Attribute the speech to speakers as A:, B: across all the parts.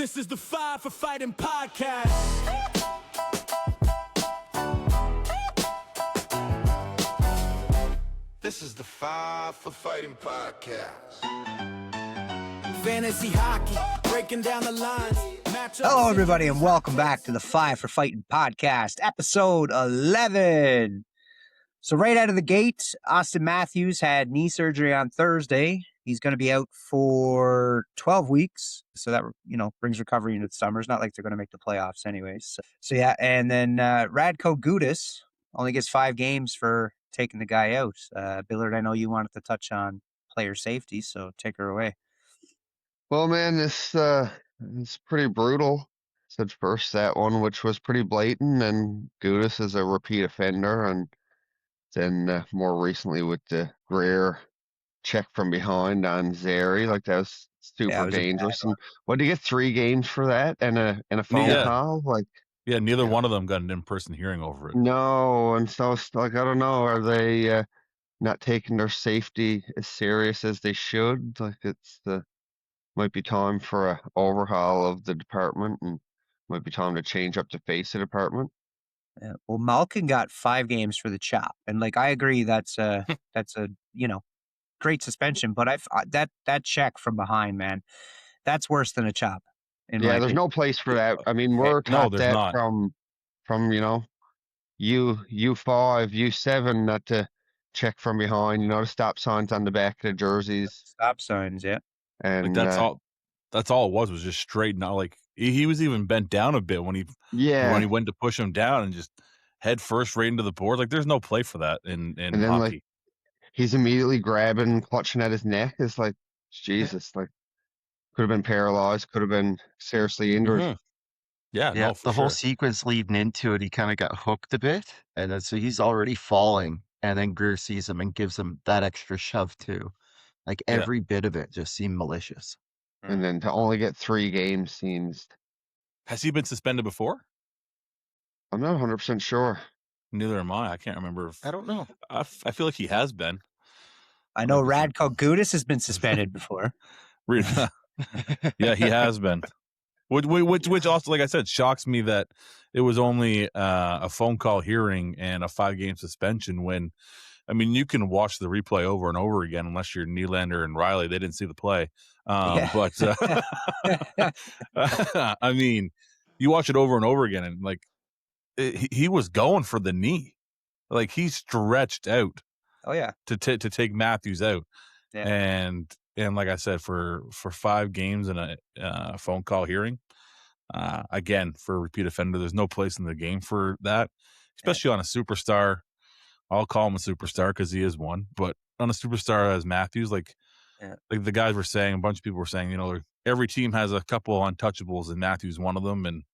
A: This is the Five for Fighting podcast.
B: This is the Five for Fighting podcast.
A: Fantasy hockey, breaking down the lines.
C: Hello, everybody, and welcome back to the Five for Fighting podcast, episode 11. So right out of the gate, Austin Matthews had knee surgery on Thursday. He's going to be out for 12 weeks. So that, brings recovery into the summer. It's not like they're going to make the playoffs anyways. So yeah. And then Radko Gudas only gets 5 games for taking the guy out. Billard, I know you wanted to touch on player safety, so take her away.
D: Well, man, it's pretty brutal. Said first that one, which was pretty blatant, and Gudas is a repeat offender, and then more recently with the Greer check from behind on Zary, like that was super dangerous. And what did you get 3 games for that and a phone call?
E: Neither one of them got an in-person hearing over it.
D: No, and so it's like I don't know, are they not taking their safety as serious as they should? Like might be time for a overhaul of the department, and might be time to change up the face of the department.
C: Yeah. Well, Malkin got 5 games for the chop, and I agree that's a great suspension. But that check from behind, man, that's worse than a chop.
D: There's no place for that. I mean, we're taught that not. from U5, U7, not to check from behind. The stop signs on the back of the jerseys.
C: Stop signs, yeah.
D: And
E: that's all. That's all it was just straight. Not like he was even bent down a bit when he went to push him down and just head first right into the board. Like there's no play for that in hockey.
D: He's immediately grabbing, clutching at his neck. It's like Jesus. Like could have been paralyzed. Could have been seriously injured.
E: Mm-hmm. Yeah.
F: The whole sequence leading into it, he kind of got hooked a bit, and then, so he's already falling, and then Greer sees him and gives him that extra shove too. Like every bit of it just seemed malicious.
D: And then to only get 3 games seems.
E: Has he been suspended before?
D: I'm not 100% sure.
E: Neither am I. I can't remember.
F: I don't know.
E: I feel like he has been.
C: I know Radko Gudas has been suspended before.
E: Yeah, he has been. Which also, like I said, shocks me that it was only a phone call hearing and a 5-game suspension when, I mean, you can watch the replay over and over again unless you're Nylander and Riley. They didn't see the play. But I mean, you watch it over and over again and he was going for the knee. Like he stretched out.
C: Oh yeah.
E: To take Matthews out.
C: Yeah.
E: And like I said, for 5 games and a phone call hearing, again, for a repeat offender, there's no place in the game for that, especially on a superstar. I'll call him a superstar because he is one, but on a superstar as Matthews, like the guys were saying, a bunch of people were saying, every team has a couple untouchables, and Matthews one of them, and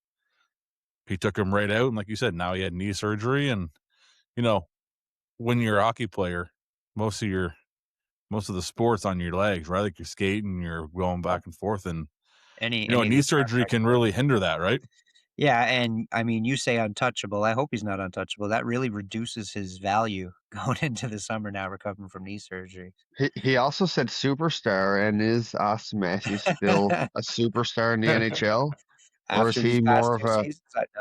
E: he took him right out. And like you said, now he had knee surgery, and when you're a hockey player, most of the sports on your legs, right? Like you're skating, you're going back and forth, and knee surgery can really hinder that, right?
C: Yeah, and I mean, you say untouchable. I hope he's not untouchable. That really reduces his value going into the summer now, recovering from knee surgery.
D: He also said superstar, and is Austin Matthews still a superstar in the NHL? Or is he more of a...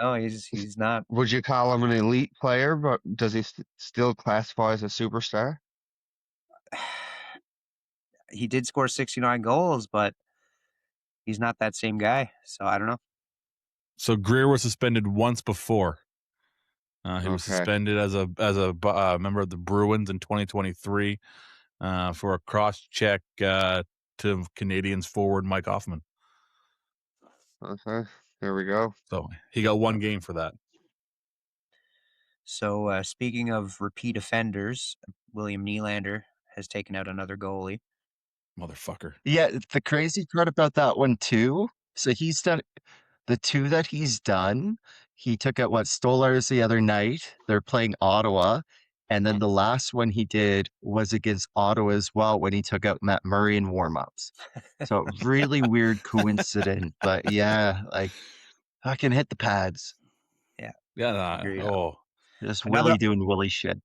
C: No, he's not.
D: Would you call him an elite player, but does he still classify as a superstar?
C: He did score 69 goals, but he's not that same guy. So I don't know.
E: So Greer was suspended once before. He was suspended as a member of the Bruins in 2023 for a cross check to Canadiens forward Mike Hoffman.
D: Okay, there we go.
E: So he got 1 game for that.
C: So speaking of repeat offenders, William Nylander has taken out another goalie.
E: Motherfucker.
F: Yeah, the crazy part about that one too. So he's done the 2 that he's done. He took out Stolarz the other night. They're playing Ottawa. And then the last one he did was against Ottawa as well when he took out Matt Murray in warmups. So really weird coincidence. But yeah, I can hit the pads.
C: Yeah.
E: Yeah.
F: Just Willie doing Willie shit.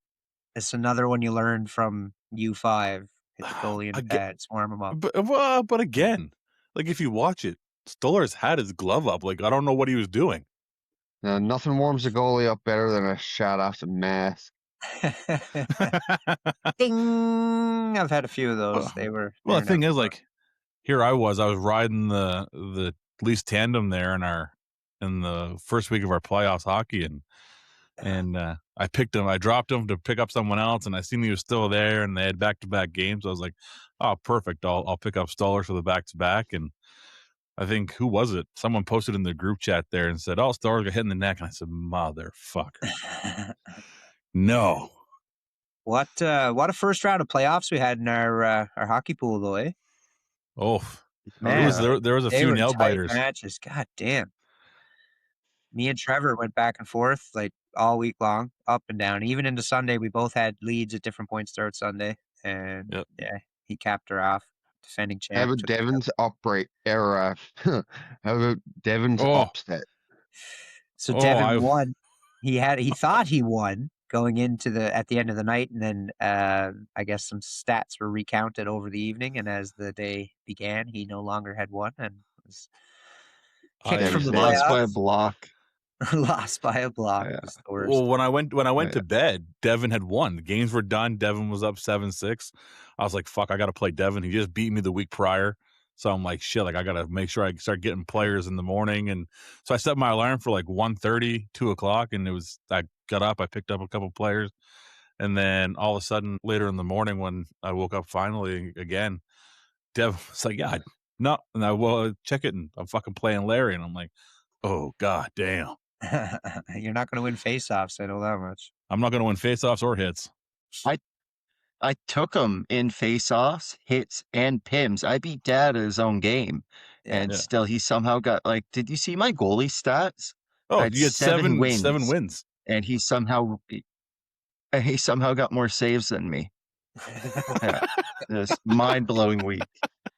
C: It's another one you learned from U5. Hit the goalie in the pads, warm him up.
E: But again, if you watch it, Stolarz had his glove up. Like, I don't know what he was doing.
D: Nothing warms a goalie up better than a shot off the mask.
C: Ding! I've had a few of those. They were.
E: Well, the thing
C: never
E: is,
C: fun.
E: like, here I was riding the Leafs tandem there in the first week of our playoffs hockey, and I picked him. I dropped him to pick up someone else, and I seen he was still there, and they had back-to-back games. I was like, oh, perfect. I'll pick up Stolarz for the back-to-back, and I think, who was it? Someone posted in the group chat there and said, oh, Stolarz got hit in the neck, and I said, motherfucker. No.
C: What a first round of playoffs we had in our hockey pool, though, eh?
E: Oh,
C: Man,
E: there was a
C: they
E: few
C: were
E: nail
C: tight
E: biters.
C: matches. God damn. Me and Trevor went back and forth like all week long, up and down. Even into Sunday, we both had leads at different points throughout Sunday, and yeah, he capped her off, defending champ.
D: How about Devin's upright era? How about Devin's upset?
C: So Devin won. He thought he won going into at the end of the night, and then I guess some stats were recounted over the evening, and as the day began, he no longer had won and was kicked from the playoffs.
F: Lost by a block.
C: Lost by a block.
F: Yeah.
C: Was the worst.
E: Well, when I went to bed, Devin had won. The games were done. Devin was up 7-6. I was like, fuck, I got to play Devin. He just beat me the week prior. So I'm like, shit, like I got to make sure I start getting players in the morning. And so I set my alarm for like 1:30, 2 o'clock. And I got up, I picked up a couple players. And then all of a sudden later in the morning when I woke up finally again, Devin was like, yeah, no. And I check it and I'm fucking playing Larry. And I'm like, oh, God damn.
C: You're not going to win faceoffs. I know that much.
E: I'm not going to win faceoffs or hits.
F: I took him in faceoffs, hits, and pims. I beat Dad at his own game, and still he somehow got like. Did you see my goalie stats?
E: Oh, you had 7 wins. 7 wins,
F: and he somehow got more saves than me. Yeah, it's mind-blowing week.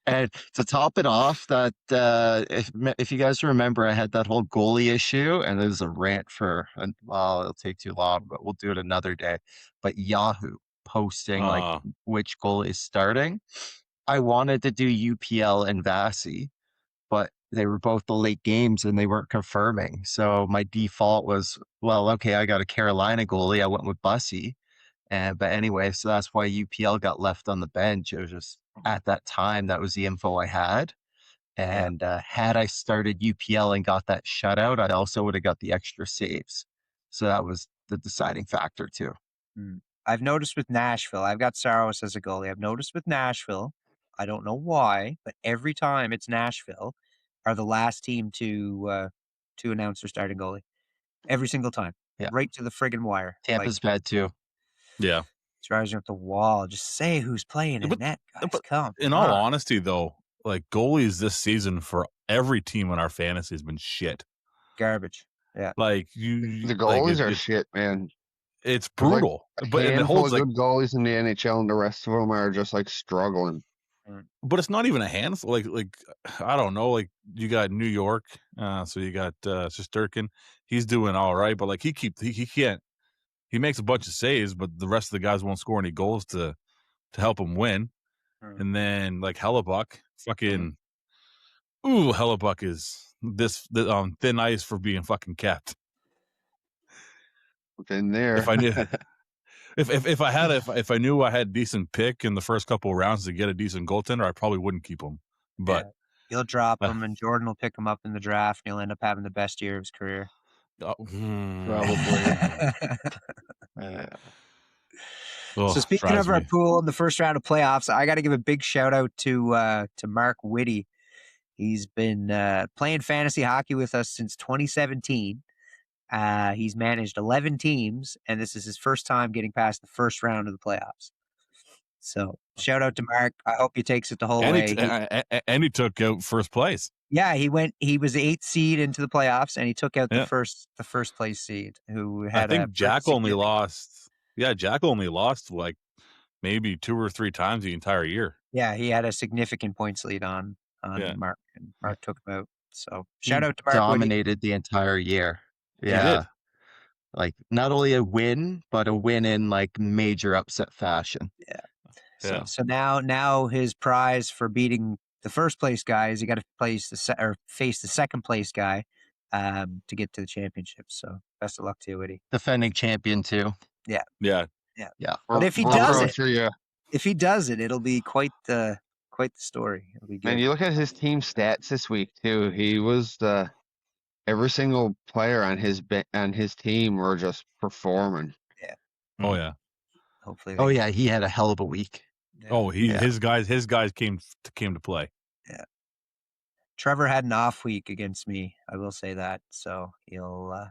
F: And to top it off, that if you guys remember, I had that whole goalie issue, and there's a rant it'll take too long, but we'll do it another day. But Yahoo posting like which goalie is starting. I wanted to do UPL and Vasi, but they were both the late games and they weren't confirming. So my default was, well, okay, I got a Carolina goalie. I went with Bussy. But anyway, so that's why UPL got left on the bench. It was just at that time, that was the info I had. And had I started UPL and got that shutout, I also would have got the extra saves. So that was the deciding factor too.
C: I've noticed with Nashville, I've got Saros as a goalie. I've noticed with Nashville, I don't know why, but every time it's Nashville are the last team to announce their starting goalie. Every single time.
F: Yeah.
C: Right to the friggin' wire.
F: Tampa's bad too.
E: Yeah.
C: It's rising up the wall. Just say who's playing in net, guys. Come.
E: In all honesty, though, like goalies this season for every team in our fantasy has been shit.
C: Garbage. Yeah.
E: Like
D: the goalies are shit, man.
E: It's brutal.
D: Like
E: but
D: it
E: holds
D: good goalies in the NHL, and the rest of them are just like struggling.
E: But it's not even a handful. Like I don't know. Like you got New York, so you got Shesterkin. He's doing all right, but like he can't. He makes a bunch of saves, but the rest of the guys won't score any goals to help him win. And then like Hellebuck, fucking, Hellebuck is this on thin ice for being fucking kept.
D: Been there.
E: If I knew, if I knew I had decent pick in the first couple of rounds to get a decent goaltender, I probably wouldn't keep him. But
C: you'll drop him, and Jordan will pick him up in the draft, and he'll end up having the best year of his career.
D: Probably.
C: So speaking of our pool in the first round of playoffs, I got to give a big shout out to Mark Whitty. He's been playing fantasy hockey with us since 2017. He's managed 11 teams, and this is his first time getting past the first round of the playoffs. So shout out to Mark. I hope he takes it the whole way.
E: And he took out first place.
C: Yeah, he was the 8th seed into the playoffs, and he took out the first place seed. Who had?
E: I think Jack only lost. Yeah, Jack only lost like maybe 2 or 3 times the entire year.
C: Yeah, he had a significant points lead on Mark, and Mark took him out. So shout out to Mark.
F: Dominated the entire year. Yeah. Like not only a win, but a win in like major upset fashion.
C: Yeah. So now his prize for beating the first place guys. You got to face the second place guy to get to the championship. So best of luck to you, Woody.
F: Defending champion too.
E: Yeah.
F: Yeah.
C: But if he
D: We're
C: does
D: rooting
C: it,
D: for you.
C: if he does it, it'll be quite the story. It'll be good.
D: And you look at his team stats this week too. He was every single player on his team were just performing.
E: Oh yeah.
C: Hopefully.
F: Oh yeah, he had a hell of a week.
C: Yeah.
E: Oh, his guys came to play.
C: Trevor had an off week against me. I will say that. So he'll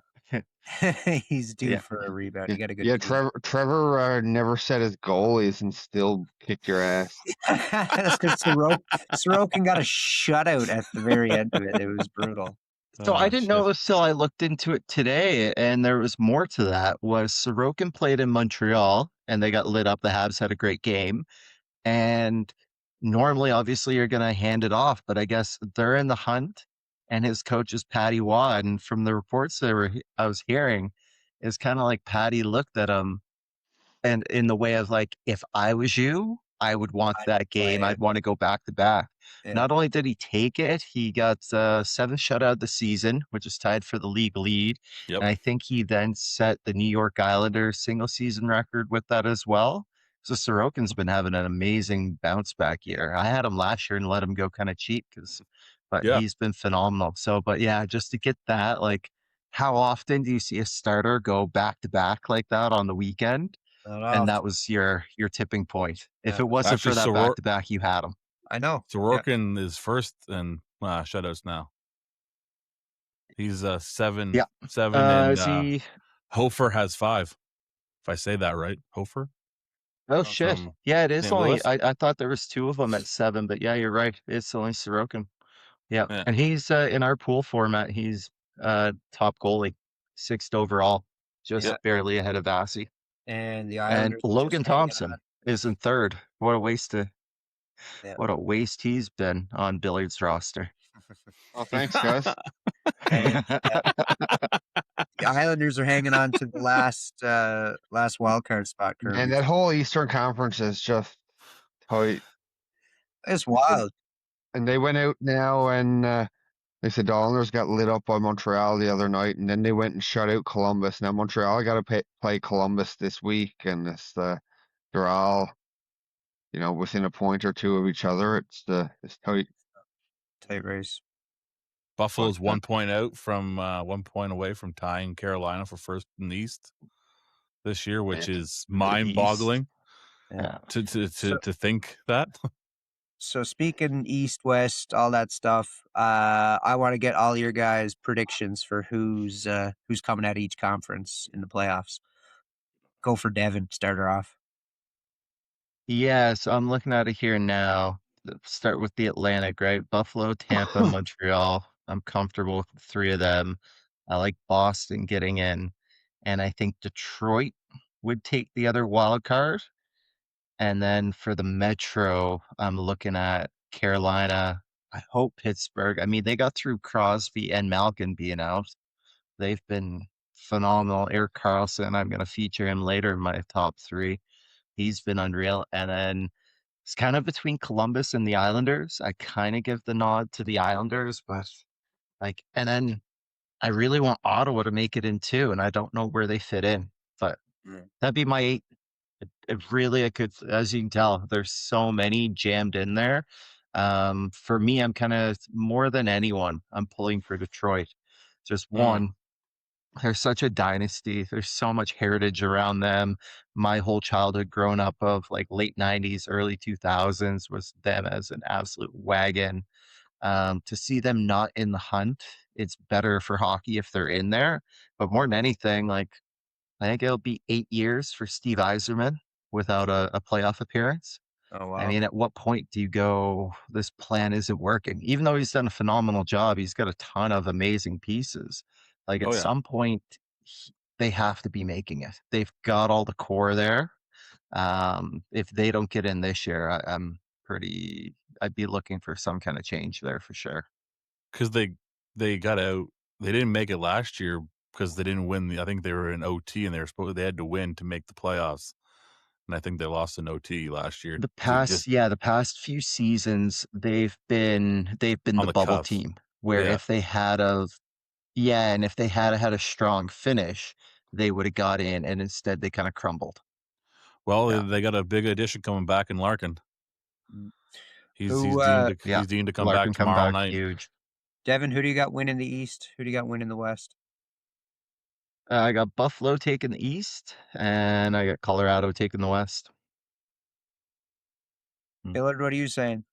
C: he's due for a rebound. He got a good.
D: Yeah,
C: team.
D: Trevor never set his goalies and still kicked your ass.
C: That's because Sorokin got a shutout at the very end of it. It was brutal.
F: So I didn't
E: shit.
F: know this till I looked into it today, and there was more to that. Was Sorokin played in Montreal, and they got lit up. The Habs had a great game, and normally, obviously, you're going to hand it off, but I guess they're in the hunt, and his coach is Patty Waugh, and from the reports I was hearing, is kind of like Patty looked at him, and in the way of like, if I was you, I would want that game.
C: play it.
F: I'd want to go back to back.
C: Yeah.
F: Not only did he take it, he got 7 shutout the season, which is tied for the league lead.
E: Yep.
F: And I think he then set the New York Islanders single season record with that as well. So Sorokin's been having an amazing bounce back year. I had him last year and let him go kind of cheap but he's been phenomenal. So, but yeah, just to get that, like, how often do you see a starter go back to back like that on the weekend? And that was your tipping point. If it wasn't
E: Actually,
F: for that back to back, you had him.
C: I know.
E: Sorokin is first in shutouts now. He's 7.
F: Yeah.
E: 7 and
F: Is he?
E: Hofer has 5. If I say that right, Hofer.
F: Oh shit!
E: from
F: Yeah, it is
E: St.
F: only.
E: Louis?
F: I thought there was 2 of them at 7, but yeah, you're right. It's only Sorokin. Yeah,
E: Yeah.
F: and he's in our pool format. He's top goalie, 6th overall, just barely ahead of Vasi.
C: And the
F: And
C: Islanders
F: Logan
C: just hanging
F: Thompson
C: on.
F: is in 3rd. What a waste
C: Yeah.
F: what a waste he's been on Billard's roster.
D: Oh, thanks, guys.
C: The Islanders are hanging on to the last wild card spot currently.
D: And that whole Eastern Conference is just tight.
C: It's wild.
D: And they went out now and they said the Islanders got lit up by Montreal the other night, and then they went and shut out Columbus. Now Montreal got to play Columbus this week, and they're all, within a point or 2 of each other. It's tight.
C: Tight race.
E: Buffalo's 1 point out from 1 point away from tying Carolina for first in the East this year, which is mind-boggling to think that.
C: So speaking East, West, all that stuff, I want to get all your guys' predictions for who's coming out of each conference in the playoffs. Go for Devin. Start her off.
F: Yeah, so I'm looking at it here now. Start with the Atlantic, right? Buffalo, Tampa, Montreal. I'm comfortable with the 3 of them. I like Boston getting in. And I think Detroit would take the other wild card. And then for the Metro, I'm looking at Carolina. I hope Pittsburgh. I mean, they got through Crosby and Malkin being out. They've been phenomenal. Erik Karlsson, I'm going to feature him later in my top 3. He's been unreal. And then it's kind of between Columbus and the Islanders. I kind of give the nod to the Islanders, but and then I really want Ottawa to make it in too, and I don't know where they fit in, but that'd be my 8. I could, as you can tell, there's so many jammed in there. For me, I'm kind of more than anyone, I'm pulling for Detroit. Just one, they're such a dynasty. There's so much heritage around them. My whole childhood growing up of like late 90s, early 2000s was them as an absolute wagon. To see them not in the hunt, it's better for hockey if they're in there. But more than anything, I think it'll be 8 years for Steve Yzerman without a playoff appearance.
C: Oh, wow.
F: I mean, at what point do you go, this plan isn't working? Even though he's done a phenomenal job, he's got a ton of amazing pieces. At some point, they have to be making it. They've got all the core there. If they don't get in this year, I'd be looking for some kind of change there for sure.
E: Because they got out. They didn't make it last year because they didn't win. I think they were in OT and they had to win to make the playoffs. and I think they lost an OT last year.
F: The
E: Just
F: past few seasons they've been
E: on
F: the
E: the
F: bubble
E: cusp.
F: team where
E: Yeah.
F: if they had and if they had had a strong finish, they would have got in, and instead they kind of crumbled.
E: Well,
F: Yeah.
E: they got a big addition coming back in Larkin.
C: Mm.
E: He's
C: Who,
E: deemed
F: Yeah.
E: he's deemed to come
F: Larkin
E: back
F: come
E: tomorrow
F: back
E: night.
F: huge.
C: Devin, who do you got winning the East? Who do you got winning the West?
F: I got Buffalo taking the East, and I got Colorado taking the West.
C: Billard, what are you saying?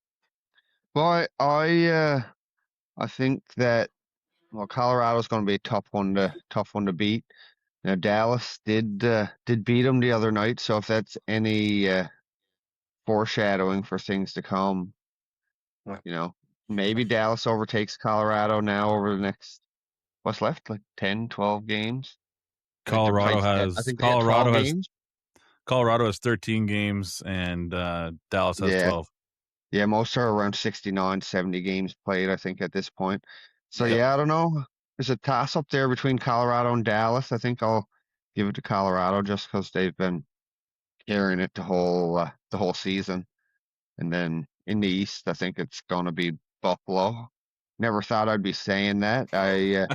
D: Well, I think that Colorado's going to be a tough one to beat. Now Dallas did beat them the other night, so if that's any foreshadowing for things to come, maybe Dallas overtakes Colorado now over the next what's left, like 10, 12 games. I think they had 12 games.
E: Colorado has 13 games and Dallas has
D: Yeah.
E: 12.
D: Yeah, most are around 69, 70 games played, I think, at this point. So,
E: Yep.
D: yeah, I don't know. There's a toss up there between Colorado and Dallas. I think I'll give it to Colorado just because they've been carrying it the whole season. And then in the East, I think it's going to be Buffalo. Never thought I'd be saying that. A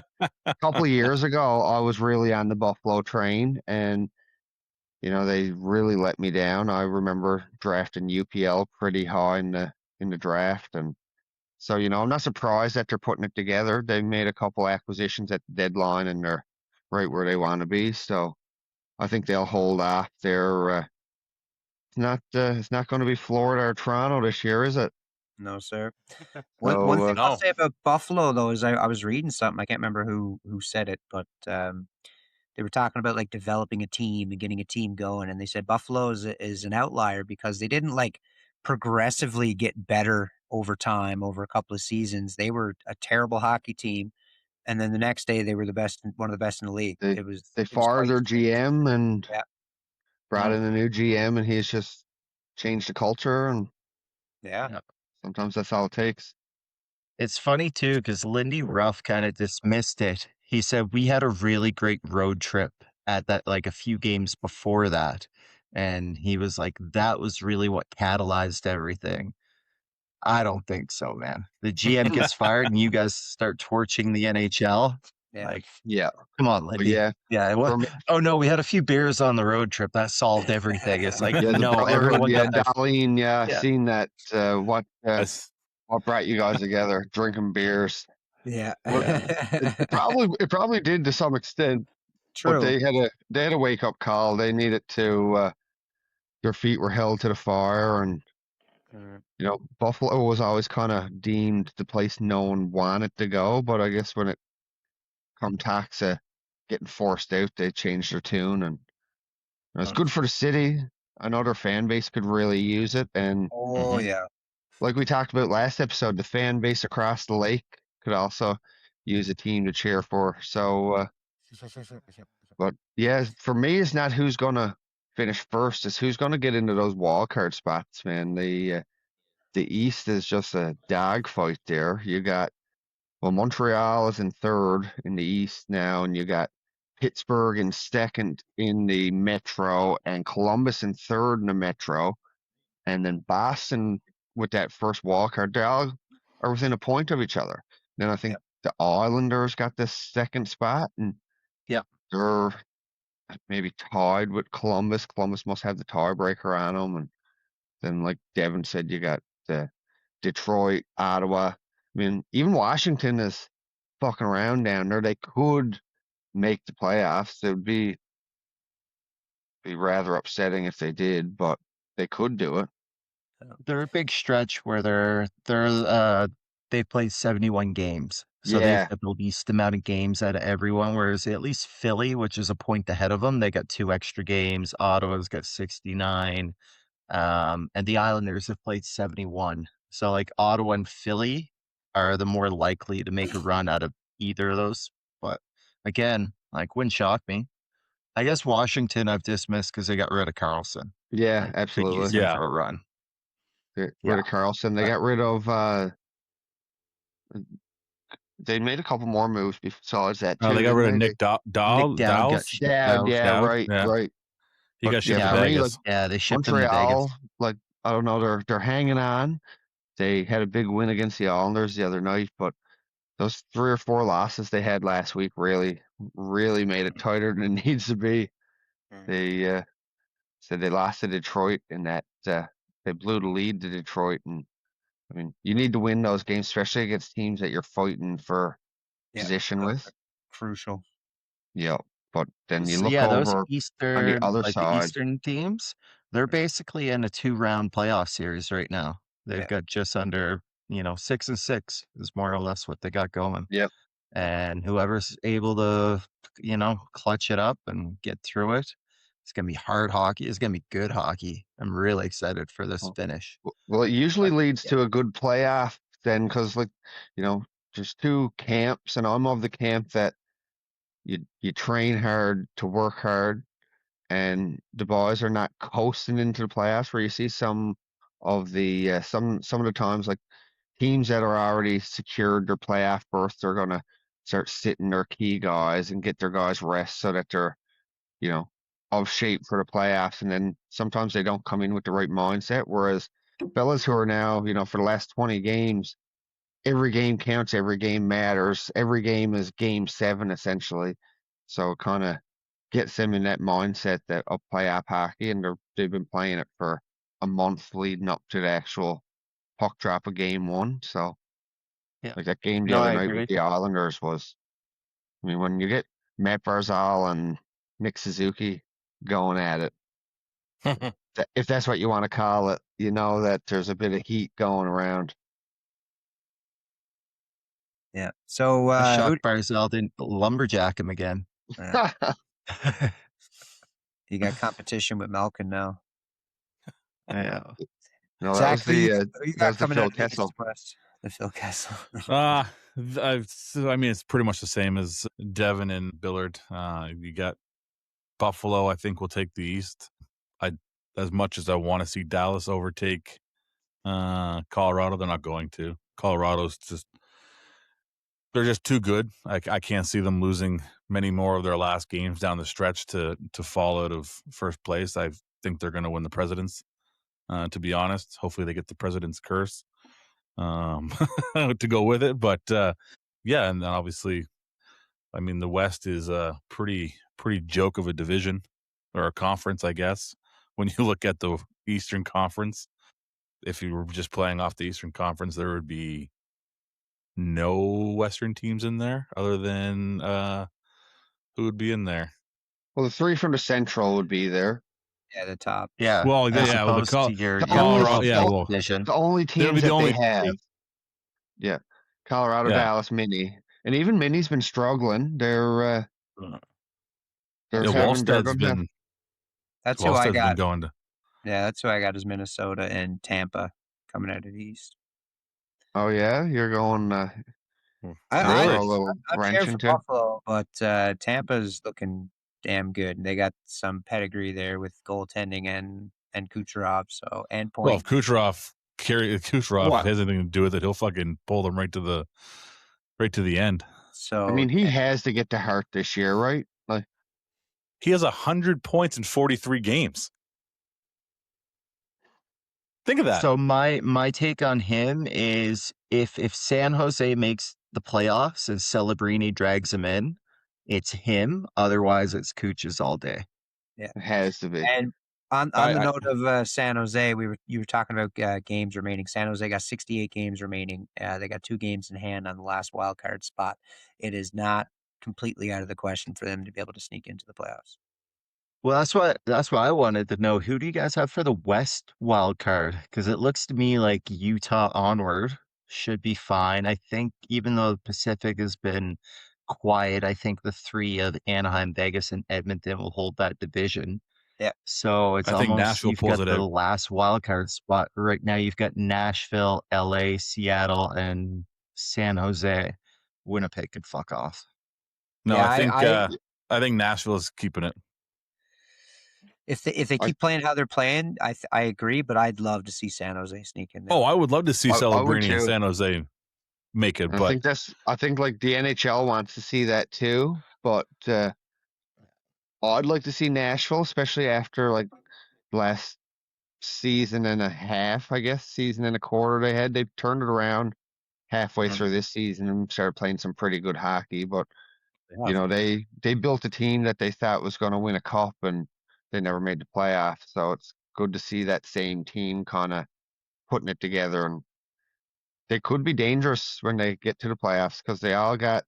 D: couple of years ago, I was really on the Buffalo train, and they really let me down. I remember drafting UPL pretty high in the draft, and so I'm not surprised that they're putting it together. They made a couple acquisitions at the deadline, and they're right where they want to be. So I think they'll hold off. It's not going to be Florida or Toronto this year, is it?
C: No, sir.
D: So,
C: One thing I'll
E: No.
C: say about Buffalo though is I was reading something. I can't remember who said it, but they were talking about like developing a team and getting a team going, and they said Buffalo is an outlier because they didn't like progressively get better over time over a couple of seasons. They were a terrible hockey team, and then the next day they were one of the best in the league.
D: they
C: It was
D: fired
C: quite
D: their GM and
C: yeah.
D: brought in a new GM, and he's just changed the culture, and
C: Yeah.
F: Yeah.
D: sometimes that's all it takes.
F: It's funny too because Lindy Ruff kind of dismissed it. He said we had a really great road trip at that, like a few games before that, and he was like, "That was really what catalyzed everything." I don't think so, man. The GM gets fired, and you guys start torching the NHL.
C: Yeah.
F: Like,
D: Yeah,
F: come on,
D: but
F: Lindy.
D: yeah,
F: Yeah.
D: for me,
F: Oh no, we had a few beers on the road trip. That solved everything. It's like,
D: yeah, the
F: no,
D: brotherhood,
F: everyone
D: yeah,
F: got their
D: Darlene, yeah,
F: yeah.
D: seen that.
E: That's
D: What brought you guys together? Drinking beers.
C: Yeah.
D: Well, it probably did to some extent, but
C: True.
D: they had a wake up call. They needed to. Their feet were held to the fire, and Buffalo was always kind of deemed the place no one wanted to go. But I guess when it come tax getting forced out, they changed their tune, and it's good for the city. I know their fan base could really use it, and
C: Oh yeah.
D: like we talked about last episode, the fan base across the lake could also use a team to cheer for. So, but yeah, for me, it's not who's gonna finish first; it's who's gonna get into those wild card spots. Man, the East is just a dogfight there. You got Montreal is in third in the East now, and you got Pittsburgh in second in the Metro, and Columbus in third in the Metro, and then Boston with that first wild card. They all are within a point of each other. Then I think the Islanders got the second spot, and
F: Yep.
D: they're maybe tied with Columbus. Columbus must have the tiebreaker on them, and then like Devin said, you got the Detroit, Ottawa. I mean, even Washington is fucking around down there. They could make the playoffs. It would be rather upsetting if they did, but they could do it.
F: They're a big stretch where they've played 71 games. So they've
D: Yeah,
F: got the least amount of games out of everyone, whereas at least Philly, which is a point ahead of them, they got 2 extra games. Ottawa's got 69. And the Islanders have played 71. So like Ottawa and Philly are the more likely to make a run out of either of those. But again, like wouldn't shock me. I guess Washington I've dismissed because they got rid of Carlson.
D: yeah,
F: Like, could use
D: absolutely.
F: him
E: Yeah.
F: for a run.
D: Get
F: Yeah.
D: rid of Carlson. They got rid of they made a couple more moves besides that too.
E: they got rid of
D: didn't they?
E: Nick Dahl.
F: Nick Dowd got
E: Dowd.
F: shipped
D: Yeah,
F: out.
D: yeah,
E: Dowd,
D: right,
E: yeah.
D: right.
E: He
D: But
E: got shipped
F: yeah,
E: to
D: for me, like
E: Vegas.
F: Yeah, they shipped him to
D: Montreal,
F: Vegas.
D: like I don't know, they're hanging on. They had a big win against the Islanders the other night, but those 3 or 4 losses they had last week really made it tighter than it needs to be. They said they lost to Detroit and that they blew the lead to Detroit. And I mean, you need to win those games, especially against teams that you're fighting for position with.
C: Crucial.
D: Yeah, but then you
F: So,
D: look
F: yeah, those
D: over on the
F: Eastern,
D: other
F: like the
D: side.
F: Eastern teams, they're basically in a 2-round playoff series right now. They've
C: Yeah.
F: got just under, 6-6 is more or less what they got going.
D: Yep.
F: And whoever's able to, clutch it up and get through it, it's gonna be hard hockey. It's gonna be good hockey. I'm really excited for this finish.
D: Well, it usually leads to a good playoff then, because like, there's 2 camps, and I'm of the camp that you train hard to work hard, and the boys are not coasting into the playoffs. Where you see some of the some of the times, like teams that are already secured their playoff berths are gonna start sitting their key guys and get their guys rest so that they're you know of shape for the playoffs, and then sometimes they don't come in with the right mindset. Whereas fellas who are now for the last 20 games, every game counts, every game matters, every game is game 7 essentially. So it kind of gets them in that mindset that of playoff hockey, and they've been playing it for a month leading up to the actual puck drop of game 1. So
F: Yeah.
D: like that game the
F: No,
D: other
F: I
D: night
F: agree.
D: with the Islanders was, I mean, when you get Matt Barzal and Nick Suzuki going at it, if that's what you want to call it, you know that there's a bit of heat going around.
C: Yeah. So
F: Shocked Barzal didn't lumberjack him again.
C: you got competition with Malkin now.
F: Yeah.
D: No, that
C: Zach,
D: was
C: who you
D: that was
C: got
D: the
C: coming
D: Phil
C: out of the
D: Kessel.
C: East West? The Phil Kessel.
E: I mean, it's pretty much the same as Devin and Billard. You got Buffalo, I think, will take the East. As much as I want to see Dallas overtake Colorado, they're not going to. Colorado's they're just too good. I can't see them losing many more of their last games down the stretch to fall out of first place. I think they're going to win the Presidents, to be honest. Hopefully they get the President's curse to go with it. But yeah, and then obviously, I mean, the West is a pretty joke of a division or a conference, I guess. When you look at the Eastern Conference, if you were just playing off the Eastern Conference, there would be no Western teams in there other than who would be in there?
D: Well, the 3 from the Central would be there.
C: Yeah, the top.
F: Yeah.
E: Well,
F: as
E: yeah, well,
F: opposed to your
E: Colorado, yeah,
F: Pacific
E: well,
F: division.
D: The only
E: they'll be
D: teams
E: the
D: that
E: only
D: they have.
E: team.
D: Yeah. Colorado,
E: Yeah.
D: Dallas, Mini. And even Mini's been struggling. They're
E: Yeah,
D: having
E: Wallsted's been
C: That's who I
E: Wallsted's
C: got.
E: been going to.
C: Yeah, that's who I got is Minnesota and Tampa coming out of the East.
D: Oh yeah, you're going
C: I,
D: throw a little
C: I'm
D: wrench
C: cheering for
D: into.
C: Buffalo, but Tampa's looking damn good. They got some pedigree there with goaltending and Kucherov, and
E: Well,
C: Point.
E: if Kucherov
D: What?
E: has anything to do with it, he'll fucking pull them right to the end.
C: So
D: I mean, he has to get to Hart this year, right? Like
E: He has 100 points in 43 games. Think of that.
F: So my take on him is if San Jose makes the playoffs and Celebrini drags him in, it's him. Otherwise, it's Cooches all day.
D: it has to be.
C: And on the note of San Jose, you were talking about games remaining. San Jose got 68 games remaining. They got 2 games in hand on the last wild card spot. It is not completely out of the question for them to be able to sneak into the playoffs.
F: Well, that's what I wanted to know. Who do you guys have for the West wild card? Because it looks to me like Utah onward should be fine. I think even though the Pacific has been quiet, I think the 3 of Anaheim, Vegas, and Edmonton will hold that division.
C: Yeah.
F: So it's
E: I think
F: almost
E: Nashville
F: you've
E: pulls
F: got
E: it
F: the
E: out.
F: last wild card spot right now. You've got Nashville, LA, Seattle, and San Jose. Winnipeg could fuck off.
E: No,
C: Yeah,
E: I think Nashville is keeping it.
C: If they keep playing how they're playing, I agree, but I'd love to see San Jose sneak in there.
E: Oh, I would love to see
D: I would
E: Celebrini and
D: too.
E: San Jose make it,
D: I
E: but
D: think like the NHL wants to see that too, but I'd like to see Nashville, especially after like last season and a half, I guess, season and a quarter they had. They've turned it around halfway
F: Mm.
D: through this season and started playing some pretty good hockey. But
E: They
D: you
E: have.
D: know, they built a team that they thought was going to win a cup, and they never made the playoffs. So it's good to see that same team kind of putting it together, and they could be dangerous when they get to the playoffs because they all got,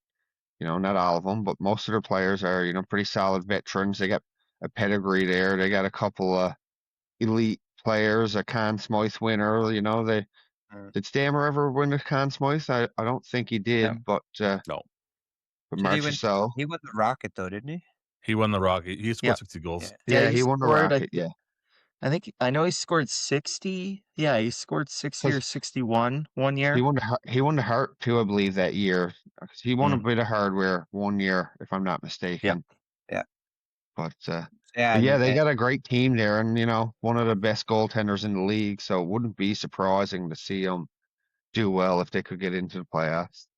D: you know, not all of them, but most of their players are, you know, pretty solid veterans. They got a pedigree there. They got a couple of elite players, a Conn Smythe winner. You know, they
F: Mm.
D: did Stammer ever win the Conn Smythe? I don't think he
F: No.
D: did, but
E: No,
C: Did he win?
D: Marchessault,
C: He won the Rocket though, didn't he?
E: he won the Rocky. He
F: Yeah.
E: scored 60 goals.
F: Yeah,
D: yeah,
F: he
D: he won the
F: scored.
D: Rocket, yeah.
F: I know he scored 60. Yeah, he scored 60 or
D: Because
F: 61 one year.
D: he won the Hart too, I believe, that year. 'Cause he won a
F: Mm.
D: bit of hardware one year, if I'm not
F: Yeah.
D: mistaken.
C: Yeah.
D: But
C: Yeah,
D: but yeah,
C: and,
D: they
C: and
D: got a great team there, and you know, one of the best goaltenders in the league. So it wouldn't be surprising to see them do well if they could get into the playoffs.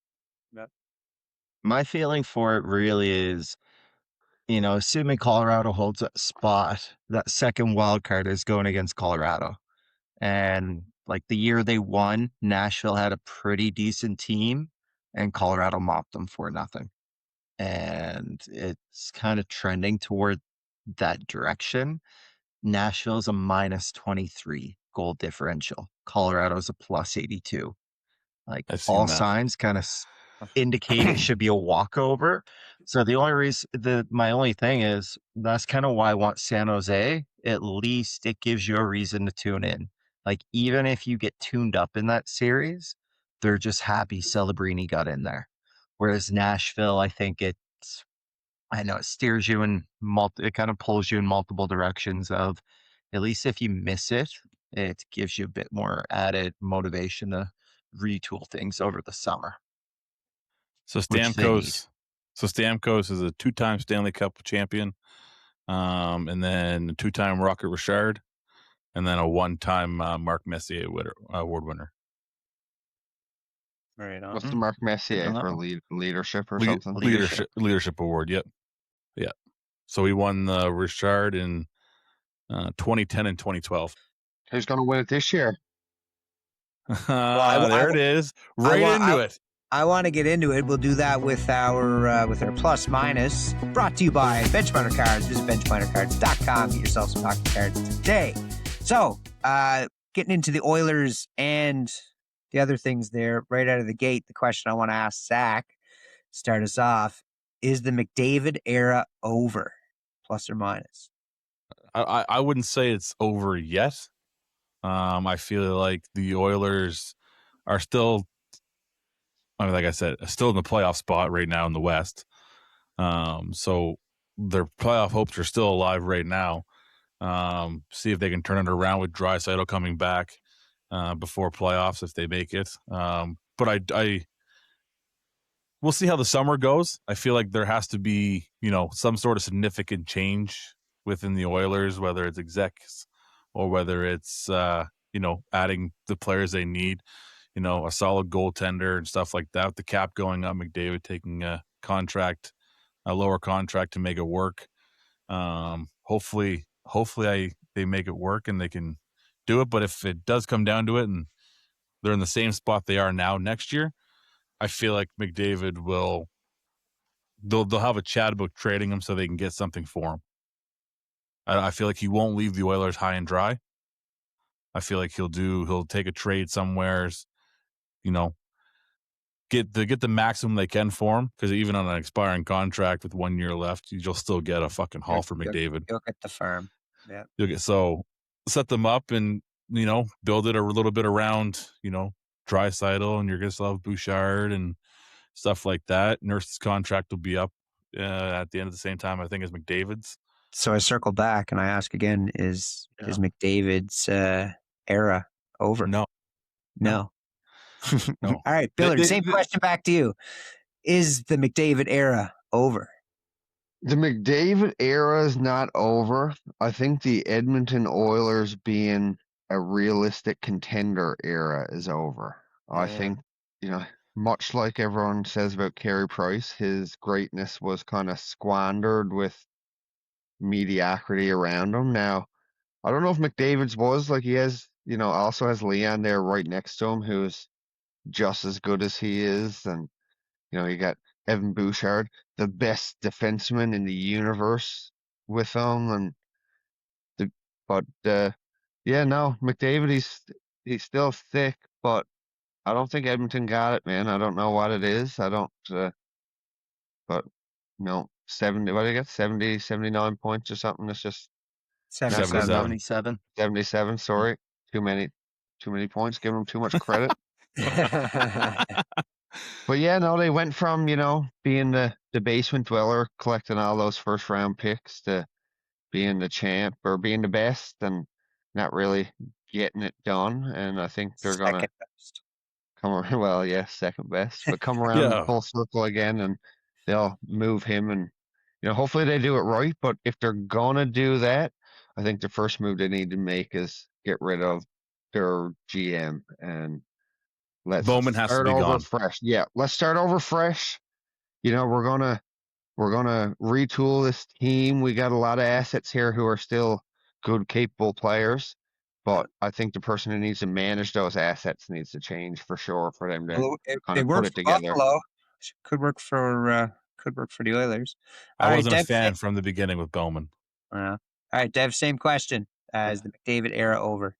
F: My feeling for it really is, assuming Colorado holds that spot, that second wild card is going against Colorado. And like the year they won, Nashville had a pretty decent team and Colorado mopped them for nothing. And it's kind of trending toward that direction. Nashville's a minus 23 goal differential. Colorado's a plus 82. Like
E: I've seen
F: all
E: that.
F: signs kind of indicate it should be a walkover. So the only reason, my only thing is that's kind of why I want San Jose. At least it gives you a reason to tune in. Like even if you get tuned up in that series, they're just happy Celebrini got in there. Whereas Nashville, I know it steers you in it kind of pulls you in multiple directions of at least if you miss it, it gives you a bit more added motivation to retool things over the summer,
E: So
F: which they need.
E: Stamkos is a 2-time Stanley Cup champion, and then a 2-time Rocket Richard, and then a 1-time Mark Messier award winner.
C: right on.
D: What's the Mark Messier
F: know.
D: for leadership or something?
E: Leadership award. Yep. Yeah. So he won the Richard in 2010 and 2012.
D: Who's going to win it this year?
E: There it is. Right into it.
C: I want to get into it. We'll do that with our plus minus. Brought to you by Benchminer Cards. Visit benchminercards.com. Get yourself some hockey cards today. So, getting into the Oilers and the other things there, right out of the gate, the question I want to ask Zach, start us off, is the McDavid era over? Plus or minus?
E: I wouldn't say it's over yet. I feel like the Oilers are still, like I said, still in the playoff spot right now in the West. So their playoff hopes are still alive right now. See if they can turn it around with Draisaitl coming back before playoffs if they make it. But we'll see how the summer goes. I feel like there has to be, some sort of significant change within the Oilers, whether it's execs or whether it's, adding the players they need, a solid goaltender and stuff like that. With the cap going up, McDavid taking a lower contract to make it work. Hopefully they make it work and they can do it. But if it does come down to it and they're in the same spot they are now next year, I feel like McDavid they'll have a chat about trading him so they can get something for him. I feel like he won't leave the Oilers high and dry. I feel like he'll take a trade somewheres, get the maximum they can for him, because even on an expiring contract with 1 year left, you'll still get a fucking haul for McDavid.
C: You'll get the firm. Yeah.
E: So set them up and build it a little bit around Draisaitl, and you're gonna still have Bouchard and stuff like that. Nurse's contract will be up at the end of the same time, I think, as McDavid's.
C: So I circle back and I ask again: Is McDavid's era over?
E: No.
C: No.
E: No.
C: All right, Billard. Same question back to you: is the McDavid era over?
D: The McDavid era is not over. I think the Edmonton Oilers being a realistic contender era is over. I think, much like everyone says about Carey Price, his greatness was kind of squandered with mediocrity around him. Now, I don't know if McDavid's was like he has, also has Leon there right next to him, who's just as good as he is, and you got Evan Bouchard, the best defenseman in the universe, with him, and but yeah, no, McDavid, he's still thick, but I don't think Edmonton got it, man. I don't know what it is. I don't, but 70, what did I get? 70, 79 points or something. It's just not good
C: 77.
D: enough.
F: 77.
D: 77, sorry. Too many points, giving them too much credit. But yeah, no, they went from, being the basement dweller, collecting all those first round picks, to being the champ or being the best, and not really getting it done. And I think they're going to
C: Second best.
D: come around. Well, yeah, second best, but come around
E: Yeah.
D: full circle again, and they'll move him. And, hopefully they do it right. But if they're going to do that, I think the first move they need to make is get rid of their GM and let's
E: Bowman has to
D: start
E: be
D: over
E: gone.
D: fresh. Yeah, let's start over fresh. We're gonna retool this team. We got a lot of assets here who are still good, capable players, but I think the person who needs to manage those assets needs to change for sure for them to
C: Well, it
D: kind of put
C: worked
D: it
C: for
D: together.
C: Buffalo. Could work for the Oilers. All
E: I
C: right,
E: wasn't a
C: Dev,
E: fan from the beginning with Bowman.
C: all right, Dev, same question. Is the McDavid era over?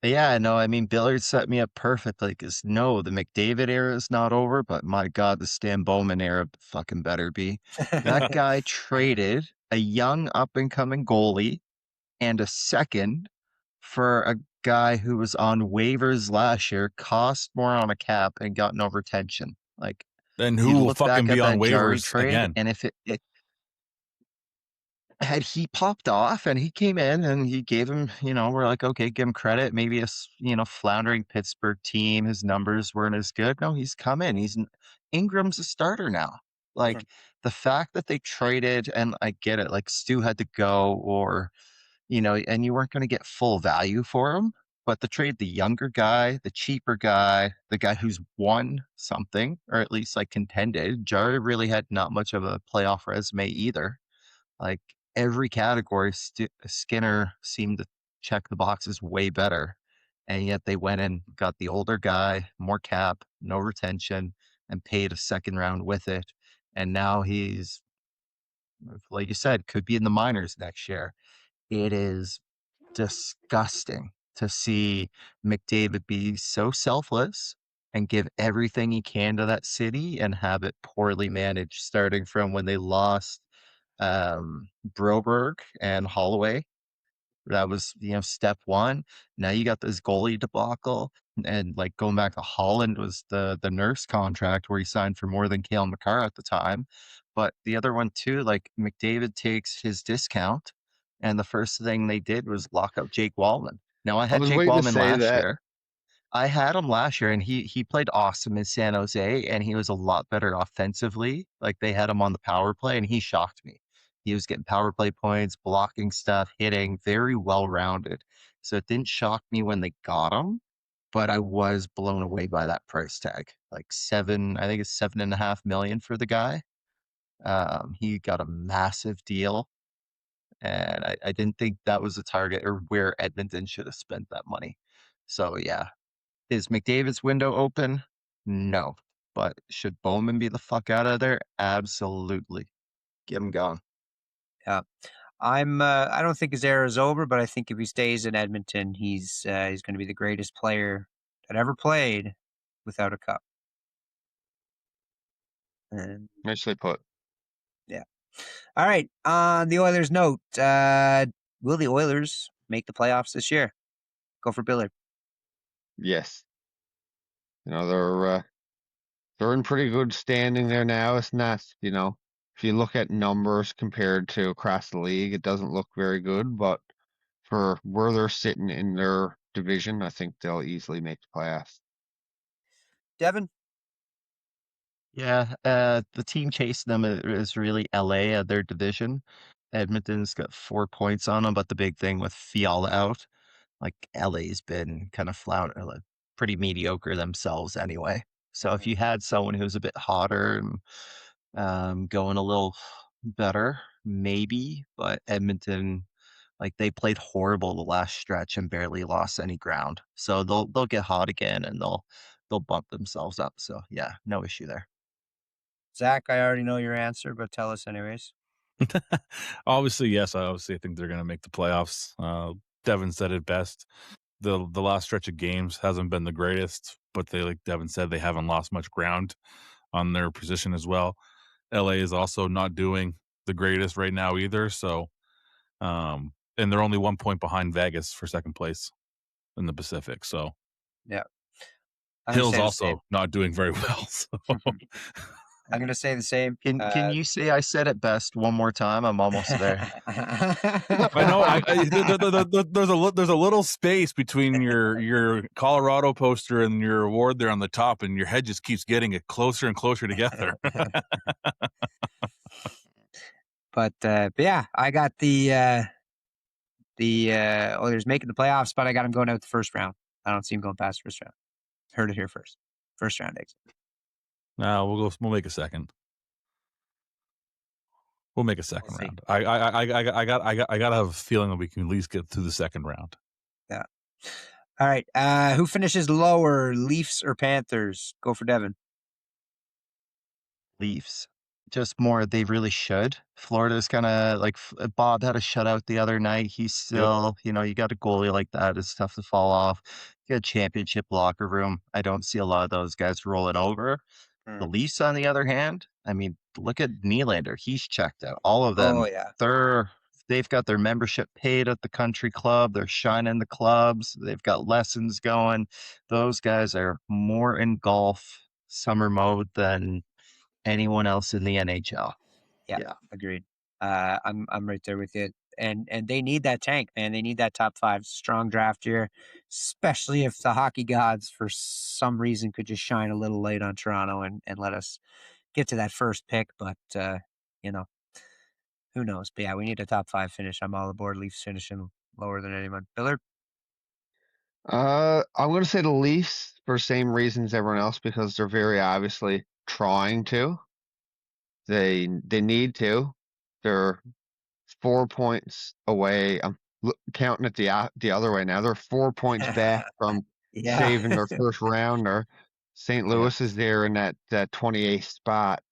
F: Yeah, no, I mean, Billard set me up perfectly because no, the McDavid era is not over, but my God, the Stan Bowman era fucking better be. That guy traded a young up and coming goalie and a second for a guy who was on waivers last year, cost more on a cap, and got no retention. Like,
E: And
F: you
E: who will
F: look back
E: fucking
F: at
E: be on
F: that Jari
E: waivers
F: trade,
E: again?
F: and if it had he popped off and he came in and he gave him, we're like, okay, give him credit. Maybe a floundering Pittsburgh team, his numbers weren't as good. No, he's come in. Ingram's a starter now. Like the fact that they traded, and I get it, like Stu had to go, or, and you weren't going to get full value for him. But the trade, the younger guy, the cheaper guy, the guy who's won something, or at least like contended, Jari really had not much of a playoff resume either. Like every category, Skinner seemed to check the boxes way better. And yet they went and got the older guy, more cap, no retention, and paid a second round with it. And now he's, like you said, could be in the minors next year. It is disgusting to see McDavid be so selfless and give everything he can to that city and have it poorly managed, starting from when they lost Broberg and Holloway. That was, step one. Now you got this goalie debacle, and like going back to Holland was the Nurse contract where he signed for more than Cale Makar at the time. But the other one too, like McDavid takes his discount, and the first thing they did was lock up Jake Wallman. Now I
D: I
F: had
D: was
F: Jake
D: waiting to
F: Wallman
D: say
F: last
D: that.
F: year. I had him last year, and he played awesome in San Jose, and he was a lot better offensively. Like they had him on the power play, and he shocked me. He was getting power play points, blocking stuff, hitting, very well rounded. So it didn't shock me when they got him, but I was blown away by that price tag. Like I think it's 7.5 million for the guy. He got a massive deal, and I didn't think that was a target or where Edmonton should have spent that money. So yeah, is McDavid's window open? No. But should Bowman be the fuck out of there? Absolutely. Get him gone.
C: Yeah. I don't think his era is over, but I think if he stays in Edmonton, he's going to be the greatest player that ever played without a cup. And
D: Nicely put.
C: yeah. All right. On the Oilers note, will the Oilers make the playoffs this year? Go for Billard.
D: Yes. They're in pretty good standing there now. It's not, if you look at numbers compared to across the league, it doesn't look very good, but for where they're sitting in their division, I think they'll easily make the playoffs.
C: Devin?
F: Yeah, the team chasing them is really LA, their division. Edmonton's got 4 points on them, but the big thing with Fiala out, like LA's been kind of pretty mediocre themselves anyway. So if you had someone who's a bit hotter and going a little better, maybe, but Edmonton, like they played horrible the last stretch and barely lost any ground. So they'll get hot again and they'll bump themselves up. So yeah, no issue there.
C: Zach, I already know your answer, but tell us anyways.
E: Obviously, yes. I think they're going to make the playoffs. Devin said it best. The last stretch of games hasn't been the greatest, but they, like Devin said, they haven't lost much ground on their position as well. LA is also not doing the greatest right now either. So, and they're only 1 point behind Vegas for second place in the Pacific. So,
C: Yeah.
E: Hill's also not doing very well. So.
C: I'm going to say the same.
F: Can you say I said it best one more time? I'm almost there.
E: I know. There's a little space between your Colorado poster and your award there on the top, and your head just keeps getting it closer and closer together.
C: But yeah, I got the Oilers making the playoffs, but I got them going out the first round. I don't see them going past first round. Heard it here first. First round exit.
E: No, we'll make a second. We'll make a second
C: We'll
E: round. I gotta have a feeling that we can at least get through the second round.
C: Yeah. All right. Who finishes lower, Leafs or Panthers? Go for Devin.
F: Leafs. Just more, they really should. Florida's kind of like Bob had a shutout the other night. He's still, you got a goalie like that. It's tough to fall off. You got a championship locker room. I don't see a lot of those guys rolling over. The Leafs, on the other hand, I mean, look at Nylander. He's checked out. All of them.
C: Oh, yeah.
F: They've got their membership paid at the country club. They're shining the clubs. They've got lessons going. Those guys are more in golf summer mode than anyone else in the NHL.
C: Yeah. Agreed. I'm right there with you. And they need that tank, man. They need that top 5 strong draft year, especially if the hockey gods for some reason could just shine a little light on Toronto and let us get to that first pick. But who knows? But yeah, we need a top 5 finish. I'm all aboard Leafs finishing lower than anyone. Billard?
D: I'm going to say the Leafs for the same reasons everyone else, because they're very obviously trying to. They need to. They're 4 points away. I'm counting it the other way now. They're 4 points back from saving their first rounder. St. Louis is there in that 28th spot,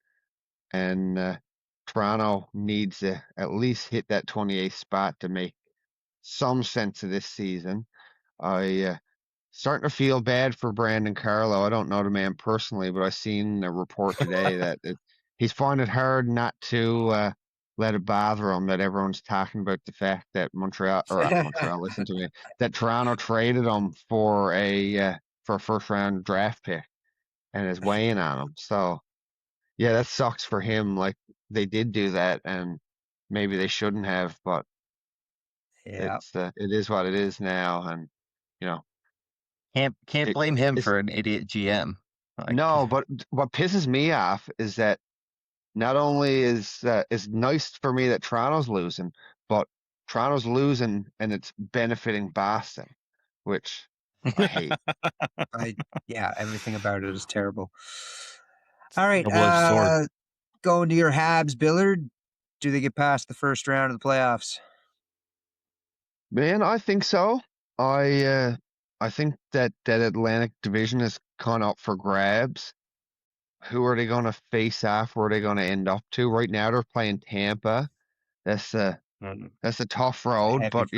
D: and Toronto needs to at least hit that 28th spot to make some sense of this season. I starting to feel bad for Brandon Carlo. I don't know the man personally, but I seen a report today that he's finding it hard not to let it bother him that everyone's talking about the fact that listen to me, that Toronto traded him for a first round draft pick and is weighing on him. So yeah, that sucks for him. Like, they did do that, and maybe they shouldn't have, but
C: Yeah.
D: it is what it is now, and
F: Can't blame him for an idiot GM.
D: No, but what pisses me off is that not only is it's nice for me that Toronto's losing, but Toronto's losing and it's benefiting Boston, which I hate.
C: Everything about it is terrible. All right,
E: Double-edged sword.
C: going to your Habs, Billard. Do they get past the first round of the playoffs?
D: Man, I think so. I think that Atlantic division is kind of up for grabs. Who are they going to face off? Where are they going to end up to? Right now, they're playing Tampa. That's a tough road, but